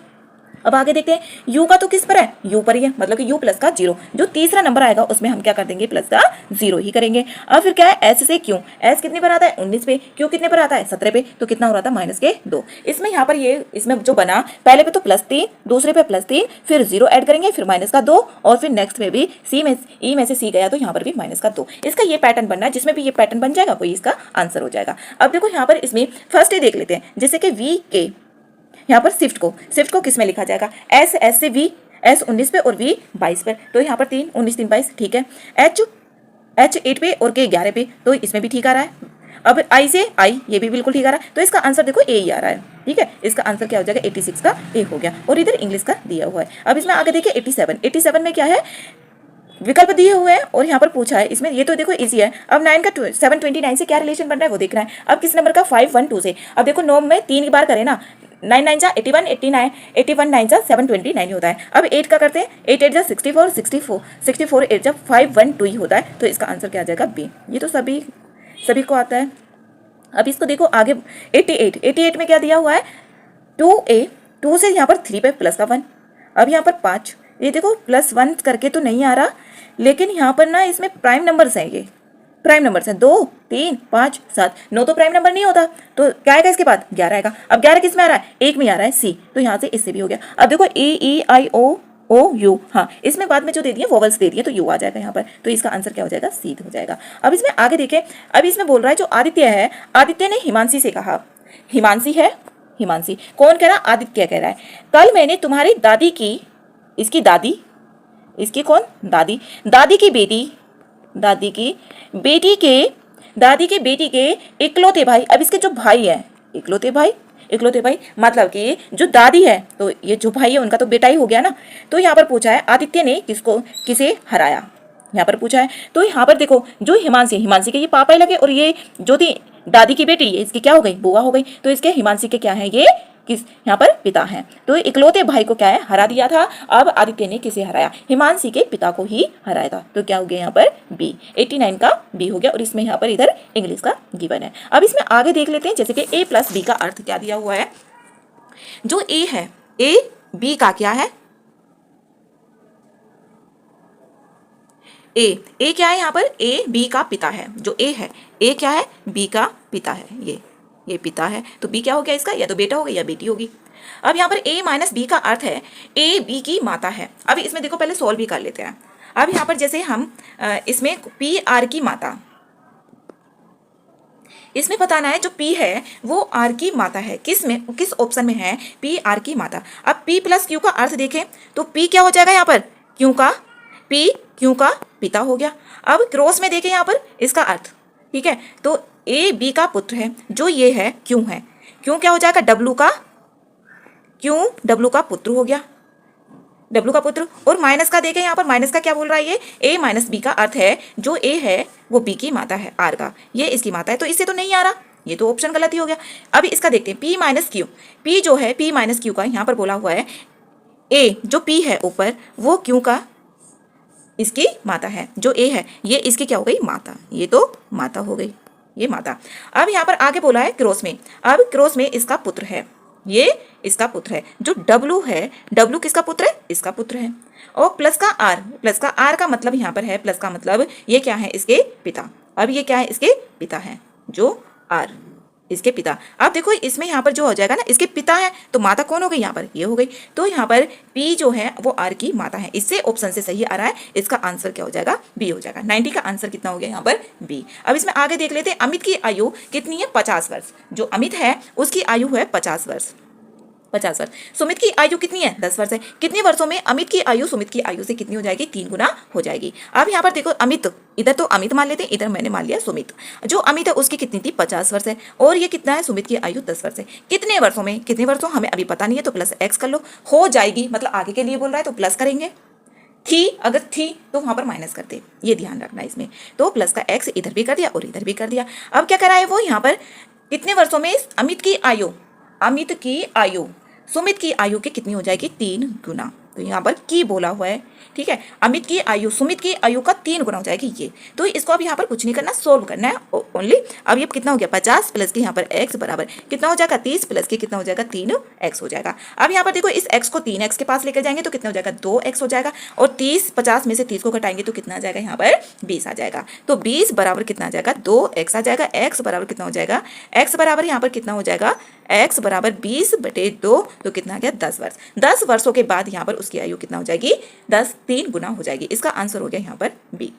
अब आगे देखते हैं, U का तो किस पर है, U पर ही है, मतलब कि U प्लस का 0, जो तीसरा नंबर आएगा उसमें हम क्या कर देंगे, प्लस का 0 ही करेंगे। अब फिर क्या है, S से Q, S कितने पर आता है, 19 पे, Q कितने पर आता है, 17 पे, तो कितना हो रहा था, माइनस के 2। इसमें यहाँ पर ये इसमें जो बना, पहले पे तो +3, दूसरे पे +3, फिर 0 ऐड करेंगे, फिर माइनस का 2, और फिर नेक्स्ट में भी E में से C गया तो यहाँ पर भी माइनस का 2। इसका ये पैटर्न बनना है, जिसमें भी ये पैटर्न बन जाएगा वही इसका आंसर हो जाएगा। अब देखो यहाँ पर इसमें फर्स्ट ही देख लेते हैं, जैसे कि VK, यहाँ पर शिफ्ट को किस में लिखा जाएगा, S से V, S 19 पे और V 22 पर, तो यहाँ पर 3 19 3 22, ठीक है। H 8 पे और K 11 पे, तो इसमें भी ठीक आ रहा है। अब I से I, ये भी बिल्कुल ठीक आ रहा है, तो इसका आंसर देखो A ही आ रहा है, ठीक है। इसका आंसर क्या हो जाएगा, 86 का A हो गया, और इधर इंग्लिश का दिया हुआ है। अब इसमें आगे देखिए 87 में क्या है, विकल्प दिए हुए हैं और यहाँ पर पूछा है, इसमें ये तो देखो इजी है। अब 9 का 729 से क्या रिलेशन बन रहा है वो देखना है। अब किस नंबर का, 512 से। अब देखो 9 में 3 बार करें ना, 9 9 जा 81, 89, 81 9 जा 729 होता है। अब 8 का करते हैं, 8 8 जा 64, 64, 64 8 जा 512 ही होता है। तो इसका आंसर क्या आ जाएगा? बी। ये तो सभी को आता है। अब इसको देखो आगे 88, 88 में क्या दिया हुआ है? 2a, 2 से यहाँ पर 3 पे प्लस का 1, अब यहाँ पर 5, ये देखो प्लस 1 करके तो नहीं आ रहा, लेकिन यहाँ पर ना इसमें प्राइम नंबर्स हैं, ये प्राइम नंबर्स हैं 2 3 5 7, 9 तो प्राइम नंबर नहीं होता, तो क्या आएगा इसके बाद? 11 आएगा। अब 11 किस में आ रहा है? एक में आ रहा है, सी, तो यहाँ से इससे भी हो गया। अब देखो ए ई आई ओ यू, हाँ इसमें बाद में जो दे दिए वोवल्स दे दिए तो यू आ जाएगा यहाँ पर, तो इसका आंसर क्या हो जाएगा? सी हो जाएगा। अब इसमें आगे देखें, अब इसमें बोल रहा है जो आदित्य है, आदित्य ने हिमांशी से कहा, हिमांशी है, हिमांशी कौन कह रहा? आदित्य कह रहा है, कल मैंने तुम्हारी दादी की, इसकी दादी, इसकी कौन? दादी, दादी की बेटी, दादी की बेटी के, दादी की बेटी के इकलौते भाई, अब इसके जो भाई है, इकलौते भाई, इकलौते भाई मतलब कि जो दादी है तो ये जो भाई है उनका तो बेटा ही हो गया ना। तो यहाँ पर पूछा है आदित्य ने किसको, किसे हराया, यहाँ पर पूछा है। तो यहाँ पर देखो जो हिमांशी, हिमांशी के ये पापा ही लगे, और ये जो थी दादी की बेटी, ये इसकी क्या हो गई? बुआ हो गई। तो इसके हिमांशी के क्या है? ये किस यहाँ पर पिता हैं। तो इकलौते भाई को क्या है? हरा दिया था। अब आदित्य ने किसे हराया? हिमांशी के पिता को ही हराया था। तो क्या हो गया यहाँ पर? बी। 89 का बी हो गया, और इसमें यहाँ पर इधर इंग्लिश का गिवन है। अब इसमें आगे देख लेते हैं, जैसे कि ए प्लस बी का अर्थ क्या दिया हुआ है। जो ए है, ए बी का क्या है? ए क्या है यहाँ पर? ए बी का पिता है। जो ए है, ए क्या है? बी का पिता है। ये पिता है, तो बी क्या हो गया इसका? या तो बेटा होगा या बेटी होगी। अब यहाँ पर a माइनस बी का अर्थ है ए बी की माता है। अब इसमें देखो पहले सॉल्व भी कर लेते हैं। अब यहाँ पर जैसे हम इसमें पी आर की माता, इसमें बताना है जो P है वो R की माता है। किस में, किस ऑप्शन में है? P R की माता। अब P प्लस Q का अर्थ देखें तो P क्या हो जाएगा यहाँ पर? Q का, P Q का पिता हो गया। अब क्रॉस में देखें यहाँ पर इसका अर्थ, ठीक है, तो A B का पुत्र है, जो ये है Q है, Q क्या हो जाएगा? W का, Q W का पुत्र हो गया, W का पुत्र। और माइनस का देखें यहाँ पर, माइनस का क्या बोल रहा है? ये A माइनस B का अर्थ है जो A है वो B की माता है, R का, ये इसकी माता है, तो इससे तो नहीं आ रहा, ये तो ऑप्शन गलत ही हो गया। अभी इसका देखते हैं P माइनस Q, P जो है P माइनस Q का यहाँ पर बोला हुआ है A जो P है ऊपर वो Q का इसकी माता है, जो A है ये इसकी क्या हो गई? माता, ये तो माता हो गई, ये माता। अब यहाँ पर आगे बोला है क्रॉस में, अब क्रॉस में इसका पुत्र है, ये इसका पुत्र है, जो W है, W किसका पुत्र है? इसका पुत्र है। और प्लस का R, प्लस का R का मतलब यहाँ पर है, प्लस का मतलब ये क्या है? इसके पिता। अब ये क्या है? इसके पिता है, जो R इसके पिता। अब देखो इसमें यहाँ पर जो हो जाएगा ना, इसके पिता है तो माता कौन हो गई? यहाँ पर ये हो गई। तो यहाँ पर P जो है वो R की माता है, इससे ऑप्शन से सही आ रहा है, इसका आंसर क्या हो जाएगा? बी हो जाएगा। 90 का आंसर कितना हो गया यहाँ पर? बी। अब इसमें आगे देख लेते हैं, अमित की आयु कितनी है? 50 वर्ष। जो अमित है उसकी आयु है 50 वर्ष, 50 वर्ष। सुमित की आयु कितनी है? 10 वर्ष है। कितने वर्षों में अमित की आयु सुमित की आयु से कितनी हो जाएगी? 3 गुना हो जाएगी। अब यहाँ पर देखो अमित, इधर तो अमित मान लेते हैं, इधर मैंने मान लिया सुमित। जो अमित है उसकी कितनी थी? 50 वर्ष है, और ये कितना है? सुमित की आयु 10 वर्ष है। कितने वर्षों में, कितने वर्षों हमें अभी पता नहीं है, तो प्लस एक्स कर लो, हो जाएगी, मतलब आगे के लिए बोल रहा है तो प्लस करेंगे। थी, अगर थी तो वहां पर माइनस करते, ये ध्यान रखना इसमें। तो प्लस का एक्स इधर भी कर दिया और इधर भी कर दिया। अब क्या करा है वो यहाँ पर? कितने वर्षों में अमित की आयु, अमित की आयु सुमित की आयु के कितनी हो जाएगी? 3 गुना। तो यहाँ पर की बोला हुआ है, ठीक है, अमित की आयु सुमित की आयु का 3 गुना हो जाएगी ये। तो इसको अब यहाँ पर कुछ नहीं करना, सोल्व करना है ओनली। अब ये कितना हो गया? 50 प्लस के यहाँ पर x बराबर कितना हो जाएगा? 30 प्लस के कितना हो जाएगा? 3x हो जाएगा। अब यहाँ पर देखो इस x को 3x के पास लेकर जाएंगे तो कितना हो जाएगा? 2x हो जाएगा, और 30 50 में से 30 को घटाएंगे तो कितना आ जाएगा? यहाँ पर 20 आ जाएगा। तो 20 बराबर कितना आ जाएगा? 2x आ जाएगा। x बराबर कितना हो जाएगा? x बराबर यहाँ पर कितना हो जाएगा? x बराबर 20/2, तो कितना आ गया? 10 वर्ष। 10 वर्षों के बाद यहाँ पर उसकी आयु कितना हो जाएगी? 10 3 गुना हो जाएगी। इसका आंसर हो गया यहाँ पर बी।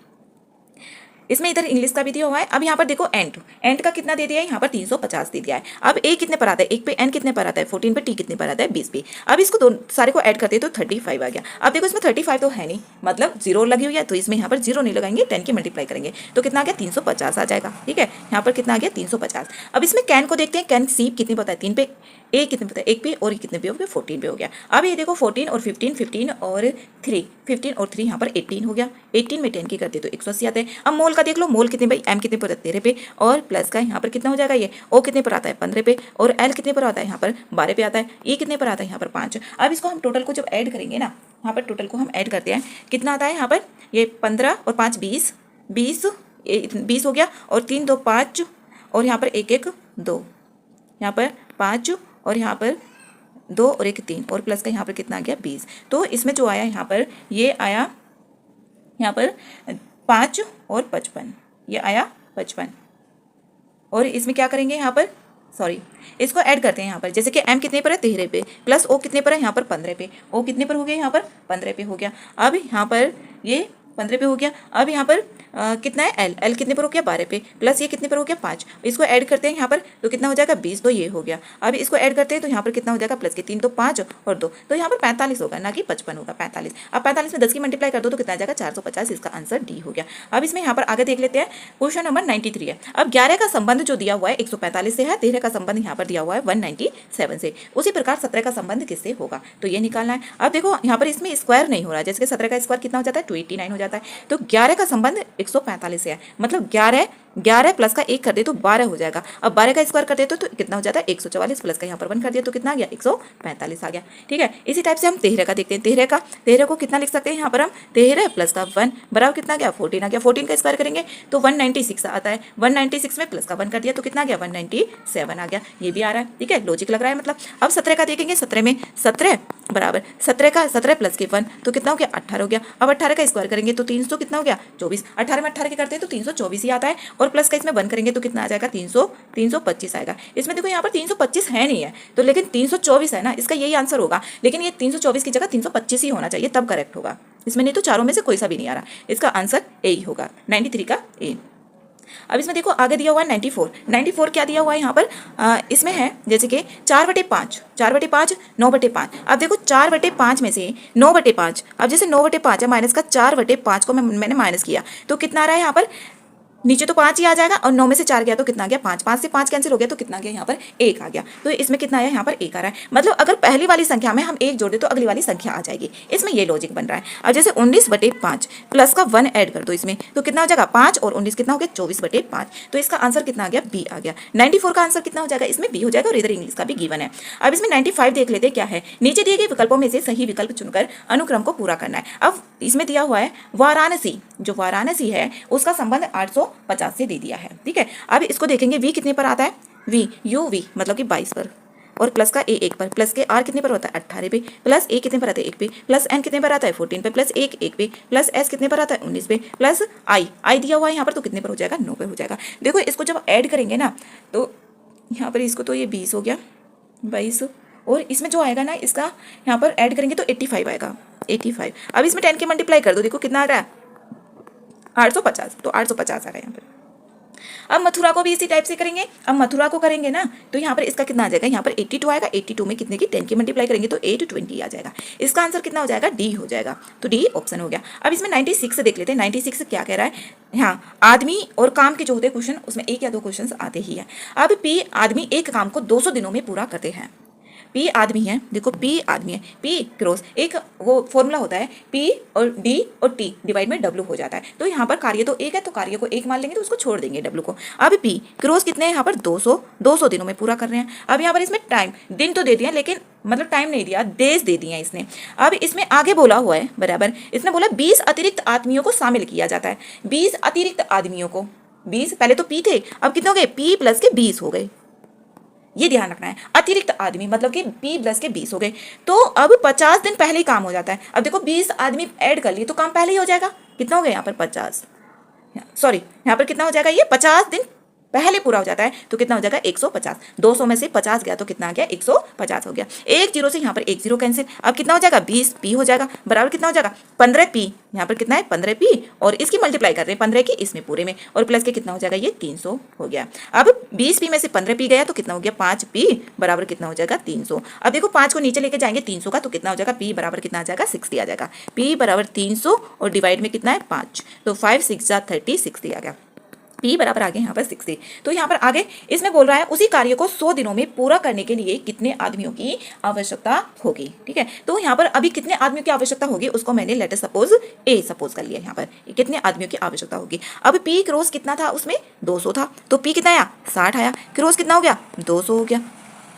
इसमें इधर इंग्लिश का भी दिया हुआ है। अब यहाँ पर देखो एंट का कितना दे दिया है? यहाँ पर 350 दे दिया है। अब ए कितने पर आता है? 1 पे एन कितने पर आता है? 14 पे टी कितने पर आता है? 20 पे। अब इसको दो सारे को ऐड करते हैं तो 35 आ गया। अब देखो इसमें 35 तो है नहीं, मतलब 0 लगी हुई है, तो इसमें यहाँ पर 0 नहीं लगाएंगे, 10 की मल्टीप्लाई करेंगे तो कितना आ गया? 350 आ जाएगा। ठीक है, यहाँ पर कितना आ गया? 350। अब इसमें कैन को देखते हैं, कैन सीप कितनी पता है? ए कितने पे था, 1 पे, और ये कितने पे हो गया, 14 पे हो गया। अब ये देखो 14 और 15, 15 और 3, 15 और 3 यहाँ पर 18 हो गया। 18 में 10 की करते तो 180 आता है। अब मोल का देख लो, मोल कितने भाई, एम कितने पर 13 पे, और प्लस का यहाँ पर कितना हो जाएगा, ये ओ कितने पर आता है 15 पे, और एल कितने पर आता है यहाँ पर 12 पे आता है, ई कितने पर आता है यहाँ पर 5। अब इसको हम टोटल को जब ऐड करेंगे ना, यहाँ पर टोटल को हम ऐड करते हैं, कितना आता है यहाँ पर, ये 15 और 5 20, 20 हो गया, और 3 2 5, और यहाँ पर 1 1 2, यहाँ पर 5, और यहाँ पर 2 और 1 3, और प्लस का यहाँ पर कितना आ गया 20। तो इसमें जो आया यहाँ पर, ये आया यहाँ पर 5 और 55, ये आया 55। और इसमें क्या करेंगे यहाँ पर, सॉरी इसको ऐड करते हैं यहाँ पर, जैसे कि m कितने पर है 13 पे, प्लस o कितने पर है यहाँ पर 15 पे, o कितने पर हो गया यहाँ पर 15 पे हो गया। अब यहाँ पर ये 15 पे हो गया। अब यहाँ पर कितना है l कितने पर हो गया 12 पे, प्लस ये कितने पर हो गया 5। इसको ऐड करते हैं यहाँ पर, तो कितना हो जाएगा 20, तो ये हो गया। अब इसको ऐड करते हैं तो यहाँ पर कितना हो जाएगा, प्लस के 3 तो 5 और 2, तो यहाँ पर 45 होगा, ना कि 55 होगा, 45। अब 45 में 10 की मल्टीप्लाई कर दो तो कितना आ जाएगा 450, इसका आंसर डी हो गया। अब इसमें यहाँ पर आगे देख लेते हैं, क्वेश्चन नंबर 93 है। अब 11 का संबंध जो दिया हुआ है 145 से है, 13 का संबंध यहाँ पर दिया हुआ है 197 से, उसी प्रकार 17 का संबंध किससे होगा, तो ये निकालना है। अब देखो यहाँ पर इसमें स्क्वायर नहीं हो रहा है, जैसे कि 17 का स्क्वायर कितना हो जाता है 289 हो जाता है, तो 11 का संबंध 145 से है, मतलब 11 प्लस का 1 कर दे तो 12 हो जाएगा। अब 12 का स्क्वायर कर दे तो कितना हो जाता है 144, प्लस का यहाँ पर 1 कर दिया तो कितना आ गया 145 आ गया। ठीक है, इसी टाइप से हम 13 का देखते हैं। 13 को कितना लिख सकते हैं यहाँ पर हम, 13 प्लस का 1 बराबर कितना गया 14 आ गया। 14 का स्क्वायर करेंगे तो 196 आता है, 196 में प्लस का 1 कर दिया तो कितना गया 197 आ गया, ये भी आ रहा है। ठीक है, लॉजिक लग रहा है मतलब। अब 17 का देखेंगे, 17 में 17 बराबर 17 प्लस के 1 तो कितना हो गया 18 हो गया। अब 18 का स्क्वायर करेंगे तो 300 कितना हो गया 24, 18 में 18 के करते हैं तो 324 ही आता है, और प्लस का इसमें 1 करेंगे तो कितना आ जाएगा 325 आएगा। इसमें देखो यहाँ पर 325 है नहीं है, तो लेकिन 324 है ना, इसका यही आंसर होगा, लेकिन ये 324 की जगह 325 ही होना चाहिए, तब करेक्ट होगा। इसमें नहीं तो चारों में से कोई सा भी नहीं आ रहा, इसका आंसर ए ही होगा, 93 का ए। अब इसमें देखो आगे दिया हुआ है 94 क्या दिया हुआ है यहाँ पर, इसमें है जैसे कि 4/5 9/5। अब देखो 4/5 में से 9/5, अब जैसे 9/5 है, माइनस का 4/5 को मैंने माइनस किया तो कितना आ रहा है यहाँ पर, नीचे तो 5 ही आ जाएगा, और 9 में से 4 गया तो कितना आ गया 5, 5 से 5 कैंसिल हो गया तो कितना गया यहाँ पर 1 आ गया। तो इसमें कितना आया यहाँ पर 1 आ रहा है, मतलब अगर पहली वाली संख्या में हम 1 जोड़ दे तो अगली वाली संख्या आ जाएगी। इसमें ये लॉजिक बन रहा है। अब जैसे 19/5 प्लस का 1 ऐड कर दो इसमें तो कितना हो जाएगा 5 और 19 कितना हो गया 24/5, तो इसका आंसर कितना आ गया बी आ गया। 94 का आंसर कितना हो जाएगा, इसमें बी हो जाएगा, और इधर इंग्लिश का भी गिवन है। अब इसमें 95 देख लेते क्या है, नीचे दिए गए विकल्पों में से सही विकल्प चुनकर अनुक्रम को पूरा करना है। अब इसमें दिया हुआ है वाराणसी, जो वाराणसी है उसका संबंध 850 से दे दिया है। ठीक है, अब इसको देखेंगे वी कितने पर आता है, वी यू वी मतलब कि 22 पर, और प्लस का ए 1 पर, प्लस के आर कितने पर होता है 18 पे, प्लस ए कितने पर आता है 1 पे, प्लस एन कितने पर आता है 14 पे, प्लस 1 पे, प्लस एस कितने पर आता है 19 पे, प्लस आई दिया हुआ है यहाँ पर तो कितने पर हो जाएगा 9 पे हो जाएगा। देखो इसको जब ऐड करेंगे ना तो यहाँ पर इसको तो ये 20 हो गया 22, और इसमें जो आएगा ना इसका यहाँ पर ऐड करेंगे तो 85 आएगा 85। अब इसमें 10 के मल्टीप्लाई कर दो, देखो कितना आ रहा है 850, तो 850 आ रहा है यहाँ पर। अब मथुरा को भी इसी टाइप से करेंगे। अब मथुरा को करेंगे ना तो यहाँ पर इसका कितना आ जाएगा, यहाँ पर 82 आएगा, 82 में कितने की 10 की मल्टीप्लाई करेंगे तो 820 आ जाएगा। इसका आंसर कितना हो जाएगा, डी हो जाएगा, तो डी ऑप्शन हो गया। अब इसमें 96 देख लेते हैं, 96 क्या कह रहा है, हाँ आदमी और काम के जो होते हैं क्वेश्चन उसमें 1 या 2 क्वेश्चन आते ही है। अब पी आदमी एक काम को 200 दिनों में पूरा करते हैं। पी आदमी है, देखो पी आदमी है, पी क्रॉस एक वो फॉर्मूला होता है, पी और डी और टी डिवाइड में डब्ल्यू हो जाता है। तो यहाँ पर कार्य तो 1 है तो कार्य को 1 मान लेंगे तो उसको छोड़ देंगे डब्ल्यू को। अब पी क्रॉस कितने हैं यहाँ पर 200 दिनों में पूरा कर रहे हैं। अब यहाँ पर इसमें टाइम दिन तो दे दिया, लेकिन मतलब टाइम नहीं दिया, डेज दे दिया इसने। अब इसमें आगे बोला हुआ है बराबर, इसने बोला 20 अतिरिक्त आदमियों को शामिल किया जाता है। 20 अतिरिक्त आदमियों को, 20 पहले तो पी थे, अब कितने हो गए पी प्लस के 20 हो गए, ये ध्यान रखना है। अतिरिक्त आदमी मतलब कि पी प्लस के 20 हो गए, तो अब 50 दिन पहले ही काम हो जाता है। अब देखो 20 आदमी ऐड कर लिए तो काम पहले ही हो जाएगा। कितना हो गया यहाँ पर 50, सॉरी यहाँ पर कितना हो जाएगा, ये 50 दिन पहले पूरा हो जाता है तो कितना हो जाएगा 150। 200 में से 50 गया तो कितना आ गया 150 हो गया। एक जीरो से यहाँ पर 1 जीरो कैंसिल। अब कितना हो जाएगा 20 पी हो जाएगा, बराबर कितना हो जाएगा 15 पी, यहाँ पर कितना है 15 पी, और इसकी मल्टीप्लाई कर रहे हैं 15 की इसमें पूरे में, और प्लस के कितना हो जाएगा ये 300 हो गया। अब 20 पी में से 15 पी गया तो कितना हो गया 5 पी बराबर कितना हो जाएगा 300। अब देखो 5 को नीचे लेके जाएंगे 300 का तो कितना हो जाएगा पी बराबर कितना आ जाएगा 60 आ जाएगा। पी बराबर 300 और डिवाइड में कितना है 5, तो 5 6 जा 30 60 आ गया। P बराबर आगे यहाँ पर 60। तो यहाँ पर आगे इसमें बोल रहा है उसी कार्य को 100 दिनों में पूरा करने के लिए कितने आदमियों की आवश्यकता होगी। ठीक है, तो यहाँ पर अभी कितने आदमियों की आवश्यकता होगी उसको मैंने लेटर सपोज ए सपोज कर लिया। यहाँ पर कितने आदमियों की आवश्यकता होगी। अब P क्रॉस कितना था, उसमें 200 था, तो P कितना आया 60 आया, क्रॉस कितना हो गया 200 हो गया।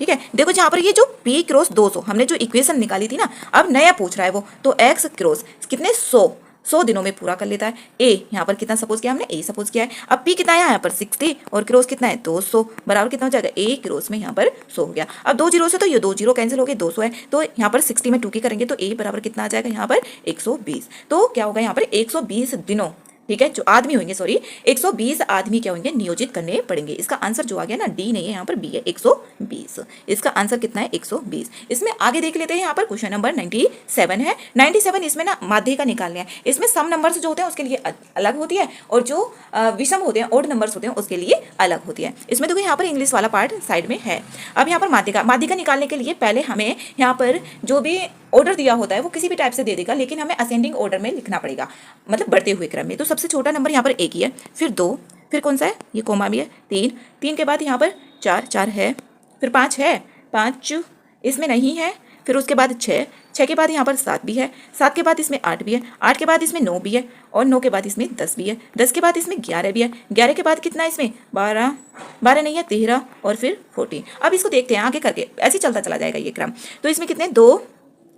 ठीक है, देखो जहाँ पर ये जो P क्रॉस 200 हमने जो इक्वेशन निकाली थी ना, अब नया पूछ रहा है वो, तो X क्रॉस कितने 100 दिनों में पूरा कर लेता है। ए यहाँ पर कितना सपोज किया हमने, ए सपोज किया है। अब P कितना है यहाँ पर 60 और क्रॉस कितना है 200 बराबर कितना हो जाएगा, ए क्रॉस में यहाँ पर 100 हो गया। अब 2 जीरो से तो ये 2 जीरो कैंसिल हो गए, 200 है, तो यहाँ पर 60 में 2 की करेंगे तो ए बराबर कितना आ जाएगा यहाँ पर 120। तो क्या होगा यहाँ पर 120 दिनों, ठीक है, जो आदमी होंगे, सॉरी 120 आदमी क्या होंगे नियोजित करने पड़ेंगे। इसका आंसर जो आ गया ना डी नहीं है, यहाँ पर बी है 120। इसका आंसर कितना है 120। इसमें आगे देख लेते हैं, यहाँ पर क्वेश्चन नंबर 97 है। 97 इसमें ना माध्य का निकालने हैं। इसमें सम नंबर्स जो होते हैं उसके लिए अलग होती है और जो विषम होते हैं ओड नंबर्स होते हैं उसके लिए अलग होती है। इसमें देखो यहाँ पर इंग्लिश वाला पार्ट साइड में है। अब यहाँ पर माध्य का निकालने के लिए पहले हमें यहाँ पर जो भी ऑर्डर दिया होता है वो किसी भी टाइप से दे देगा, लेकिन हमें असेंडिंग ऑर्डर में लिखना पड़ेगा, मतलब बढ़ते हुए क्रम में। तो सबसे छोटा नंबर यहाँ पर एक ही है, फिर 2, फिर कौन सा है, ये कोमा भी है, 3 के बाद यहाँ पर 4 है, फिर 5 है, 5 इसमें नहीं है, फिर उसके बाद 6 के बाद यहाँ पर 7 भी है, 7 के बाद इसमें 8 भी है, 8 के बाद इसमें 9 भी है, और 9 के बाद इसमें 10 भी है, 10 के बाद इसमें 11 भी है, 11 के बाद कितना है इसमें 12 नहीं है 13 और फिर 14। अब इसको देखते हैं आगे करके, ऐसे चलता चला जाएगा ये क्रम। तो इसमें कितने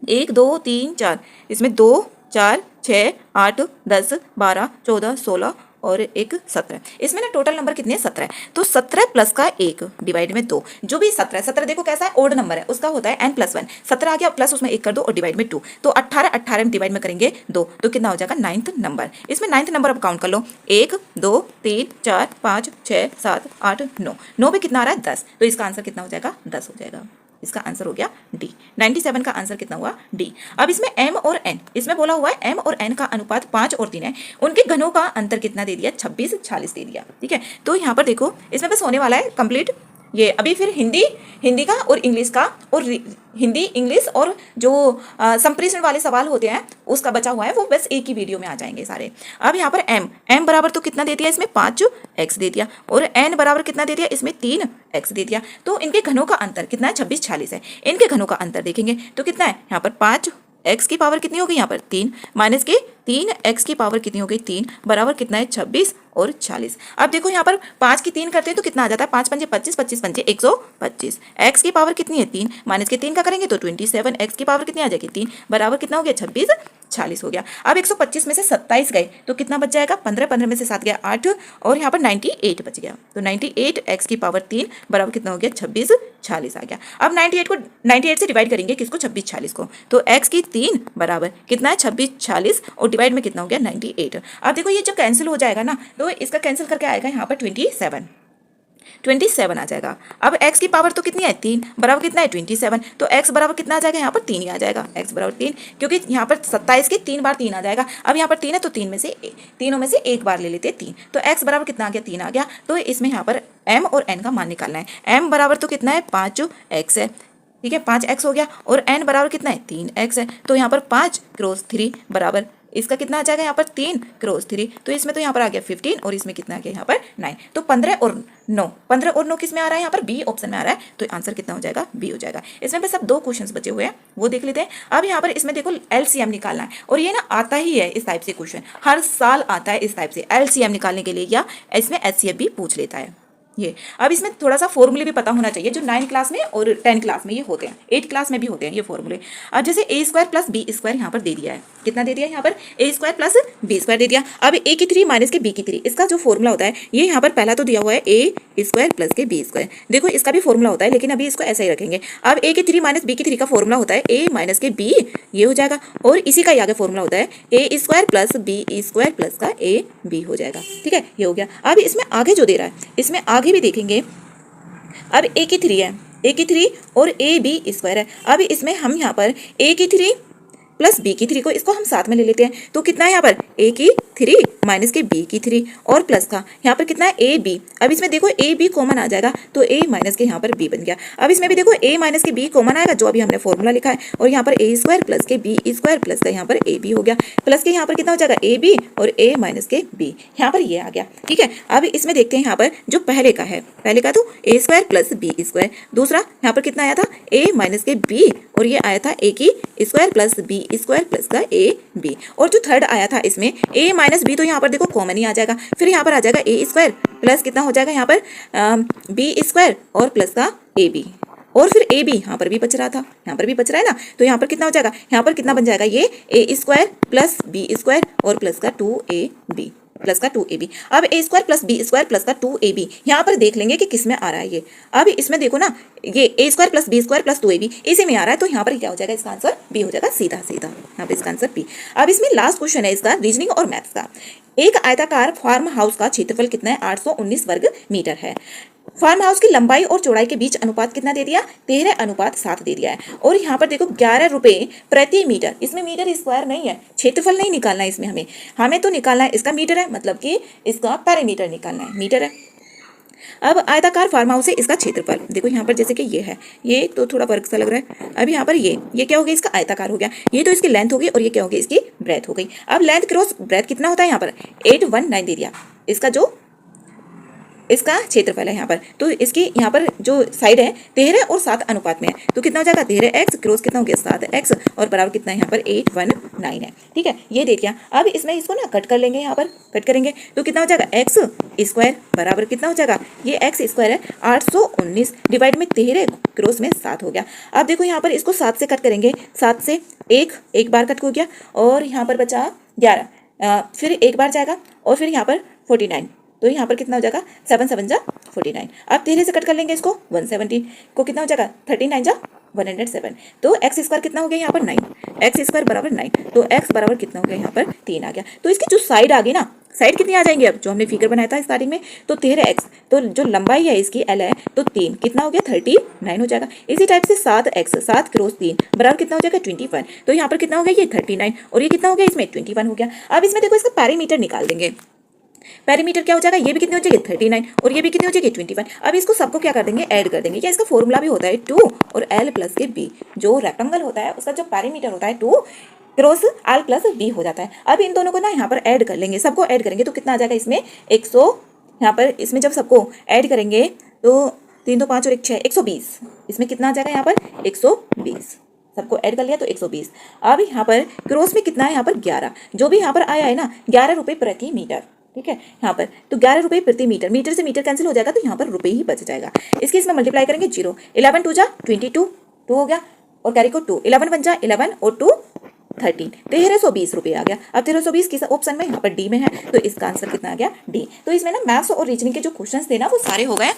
1 2 3 4, इसमें 2 4 6 8 10 12 14 16 और 1 17। इसमें ना टोटल नंबर कितने हैं 17। तो 17 प्लस का 1 डिवाइड में 2, जो भी 17 देखो कैसा है ओड नंबर है, उसका होता है n+1। 17 आ गया प्लस उसमें 1 कर दो और डिवाइड में 2, तो 18 में डिवाइड में करेंगे 2, तो कितना हो जाएगा 9th नंबर। इसमें 9th नंबर अब काउंट कर लो, 1 2 3 4 5 6 7 8 9 पे कितना आ रहा है 10, तो इसका आंसर कितना हो जाएगा 10 हो जाएगा। इसका आंसर हो गया डी। 97 का आंसर कितना हुआ डी। अब इसमें m और n, इसमें बोला हुआ है m और n का अनुपात 5 और 3 है, उनके घनों का अंतर कितना दे दिया 26 40 दे दिया। ठीक है, तो यहाँ पर देखो इसमें बस होने वाला है कंप्लीट ये। अभी फिर हिंदी का और इंग्लिश का, और हिंदी इंग्लिश और जो संप्रेषण वाले सवाल होते हैं उसका बचा हुआ है, वो बस एक ही वीडियो में आ जाएंगे सारे। अब यहाँ पर m बराबर तो कितना दे दिया इसमें 5x दे दिया, और n बराबर कितना दे दिया इसमें 3x दे दिया। तो इनके घनों का अंतर कितना है 26 40 है। इनके घनों का अंतर देखेंगे तो कितना है, यहाँ पर 5x की पावर कितनी हो गई यहाँ पर 3 माइनस के 3x की पावर कितनी हो गई 3 बराबर कितना है 26 और 40। अब देखो यहाँ पर 5 की 3 करते हैं तो कितना आ जाता है 5 पंजे 25 25 पंजे 125। x की पावर कितनी है 3 माइनस के 3 का करेंगे तो 27, x की पावर कितनी आ जाएगी 3 बराबर कितना हो गया 26 40 हो गया। अब 125 में से 27 गए तो कितना बच जाएगा 15 में से 7 गया 8 और यहाँ पर 98 बच गया। तो 98 x की पावर 3 बराबर कितना हो गया 26 40 आ गया। अब 98 से डिवाइड करेंगे किसको 26 40 को, तो x की 3 बराबर कितना है 26 40 और डिवाइड में कितना हो गया 98। अब देखो ये जब कैंसिल हो जाएगा ना तो इसका कैंसिल करके आएगा यहाँ पर 27 आ जाएगा। अब x की पावर तो कितनी है 3 बराबर कितना है 27, तो x बराबर कितना आ जाएगा यहाँ पर 3 ही आ जाएगा, x बराबर 3, क्योंकि यहाँ पर 27 की 3 बार 3 आ जाएगा। अब यहाँ पर 3 है तो तीनों में से एक बार ले लेते हैं 3, तो x बराबर कितना आ गया 3 आ गया। तो इसमें यहाँ पर m और n का मान निकालना है। m बराबर तो कितना है 5x है, ठीक है 5x हो गया, और n बराबर कितना है 3x है, तो यहाँ पर 5 क्रॉस 3 बराबर इसका कितना आ जाएगा यहाँ पर 3 क्रॉस 3, तो इसमें तो यहाँ पर आ गया 15 और इसमें कितना आ गया यहाँ पर 9, तो 15 और 9 किस में आ रहा है यहाँ पर बी ऑप्शन में आ रहा है, तो आंसर कितना हो जाएगा बी हो जाएगा। इसमें बस अब 2 क्वेश्चंस बचे हुए हैं वो देख लेते हैं। अब यहाँ पर इसमें देखो एलसीएम निकालना है, और ये ना आता ही है इस टाइप से क्वेश्चन, हर साल आता है इस टाइप से एलसीएम निकालने के लिए, या इसमें एचसीएफ भी पूछ लेता है ये। अब इसमें थोड़ा सा फॉर्मूले भी पता होना चाहिए जो 9 क्लास में और 10 क्लास में ये होते हैं, 8 क्लास में भी होते हैं ये फॉर्मूले। अब जैसे a square plus B square यहाँ पर दे दिया है, कितना दे दिया है यहाँ पर a square plus B square दे दिया। अब a की 3 माइनस के b की 3, इसका जो फॉर्मूला होता है ये यहाँ पर पहला तो दिया हुआ है a स्क्वायर प्लस के बी स्क्वायर, देखो इसका भी फॉर्मूला होता है लेकिन अभी इसको ऐसा ही रखेंगे। अब a की 3 माइनस b की 3 का फॉर्मूला होता है a माइनस के b, ये हो जाएगा, और इसी का आगे फॉर्मूला होता है a square plus B square plus का a b हो जाएगा। ठीक है, ये हो गया। अब इसमें आगे जो दे रहा है इसमें आगे भी देखेंगे। अब a की 3 है, a की 3 और a b स्क्वायर है। अब इसमें हम यहाँ पर a की 3 प्लस बी की 3 को इसको हम साथ में ले लेते हैं, तो कितना है यहाँ पर ए की 3 माइनस के बी की 3 और प्लस का यहाँ पर कितना है ए बी। अब इसमें देखो ए बी कॉमन आ जाएगा तो ए माइनस के यहाँ पर बी बन गया। अब इसमें भी देखो ए माइनस के बी कॉमन आएगा जो अभी हमने फॉर्मूला लिखा है, और यहाँ पर ए स्क्वायर प्लस के बी स्क्वायर प्लस का यहाँ पर ए बी हो गया, प्लस के यहाँ पर कितना हो जाएगा ए बी और ए माइनस के बी, यहाँ पर ये आ गया। ठीक है, अब इसमें देखते हैं यहाँ पर जो पहले का है, पहले का तो ए स्क्वायर प्लस बी स्क्वायर, दूसरा यहाँ पर कितना आया था ए माइनस के बी और ये आया था ए की square plus B square plus का ए बी, और जो थर्ड आया था इसमें ए माइनस बी तो यहाँ पर देखो कॉमन ही आ जाएगा, फिर यहाँ पर आ जाएगा ए स्क्वायर प्लस कितना हो जाएगा यहाँ पर बी स्क्वायर और प्लस का ए बी, और फिर ए बी यहाँ पर भी बच रहा था, यहाँ पर भी बच रहा है ना, तो यहाँ पर कितना हो जाएगा, यहाँ पर कितना बन जाएगा ये A square plus B square और प्लस का 2ab प्लस का 2ab। अब A square plus B square plus का 2ab यहाँ पर देख लेंगे कि किस में आ रहा है ये। अब इसमें देखो ना ये A square plus B square plus 2ab इसी में आ रहा है, तो यहाँ पर क्या हो जाएगा, इसका आंसर बी हो जाएगा सीधा सीधा, यहाँ पर इसका आंसर बी। अब इसमें लास्ट क्वेश्चन है इसका रीजनिंग और मैथ्स का। एक आयताकार फार्म हाउस का क्षेत्रफल कितना है, 819 वर्ग मीटर है। फार्म हाउस की लंबाई और चौड़ाई के बीच अनुपात कितना दे दिया, 13:7 दे दिया है, और यहाँ पर देखो 11 रुपए प्रति मीटर, इसमें मीटर स्क्वायर नहीं है, क्षेत्रफल नहीं निकालना है इसमें, हमें तो निकालना है इसका मीटर है, मतलब कि इसका पेरीमीटर निकालना है, मीटर है। अब आयताकार फार्म हाउस है, इसका क्षेत्रफल देखो यहाँ पर जैसे कि ये है, ये तो थोड़ा फर्क सा लग रहा है। अब यहाँ पर ये क्या हो गया, इसका आयताकार हो गया, ये तो इसकी लेंथ हो गई और ये क्या हो गई, इसकी ब्रेथ हो गई। अब लेंथ क्रॉस ब्रेथ कितना होता है, यहाँ पर 819 दे दिया, इसका जो इसका क्षेत्रफल है यहाँ पर, तो इसकी यहाँ पर जो साइड है 13 और 7 अनुपात में है, तो कितना हो जाएगा 13x क्रॉस कितना हो गया 7x और बराबर कितना है यहाँ पर 819 है। ठीक है, ये देख लिया। अब इसमें इसको ना कट कर लेंगे, यहाँ पर कट करेंगे तो कितना हो जाएगा एक्स स्क्वायर बराबर कितना हो जाएगा, ये एक्स स्क्वायर है 819 डिवाइड में 13 क्रॉस में 7 हो गया। अब देखो यहाँ पर इसको 7 से कट करेंगे, 7 से एक बार कट हो गया और यहाँ पर बचा 11, फिर एक बार जाएगा और फिर यहाँ पर 49, तो यहाँ पर कितना हो जाएगा 7 7 जा 49। अब 13 से कट कर लेंगे इसको, 170 को कितना हो जाएगा 39 जा 107, तो एक्स स्क्वायर कितना हो गया यहाँ पर 9, एक्स स्क्वायर बराबर 9, तो एक्स बराबर कितना हो गया यहाँ पर 3 आ गया। तो इसकी जो साइड आ गई ना, साइड कितनी आ जाएंगी, अब जो हमने फिगर बनाया था स्टार्टिंग में, तो 13x, तो जो लंबाई है इसकी l है तो 3 कितना हो गया 39 हो जाएगा। इसी टाइप से 7x 7 क्रॉस 3 बराबर कितना हो जाएगा 21, तो यहाँ पर कितना हो गया ये 39 और ये कितना हो गया इसमें 21 हो गया। अब इसमें देखो इसका पेरीमीटर निकाल देंगे, पेरीमीटर क्या हो जाएगा, ये भी कितनी हो जाएगी 39 और ये भी कितनी हो जाएगी 21। अब इसको सबको क्या कर देंगे, ऐड कर देंगे। क्या इसका फॉर्मूला भी होता है 2 और l प्लस के b, जो रेक्टेंगल होता है उसका जो पेरीमीटर होता है 2 क्रॉस l प्लस b हो जाता है। अब इन दोनों को ना यहाँ पर ऐड कर लेंगे, सबको ऐड करेंगे तो कितना आ जाएगा इसमें 100, यहाँ पर इसमें जब सबको ऐड करेंगे तो 3 2 5 और 1 6 120, इसमें कितना आ जाएगा यहाँ पर 120, सबको ऐड कर लिया तो 120। अब यहाँ पर क्रॉस में कितना है यहाँ पर 11, जो भी यहाँ पर आया है ना 11 रुपये प्रति मीटर। ठीक है, यहाँ पर तो 11 रुपये प्रति मीटर, मीटर से मीटर कैंसिल हो जाएगा तो यहाँ पर रुपये ही बच जाएगा। इसके इसमें मल्टीप्लाई करेंगे 0, 11 2 जा 22, 2 हो गया और कैरी को 2, 11 1 जा 11 और 2 13, 1320 रुपये आ गया। अब 1320 किस ऑप्शन में, यहाँ पर डी में है, तो इसका आंसर कितना आ गया डी। तो इसमें ना मैथ्स और रीजनिंग के जो क्वेश्चंस थे ना वो सारे हो गए।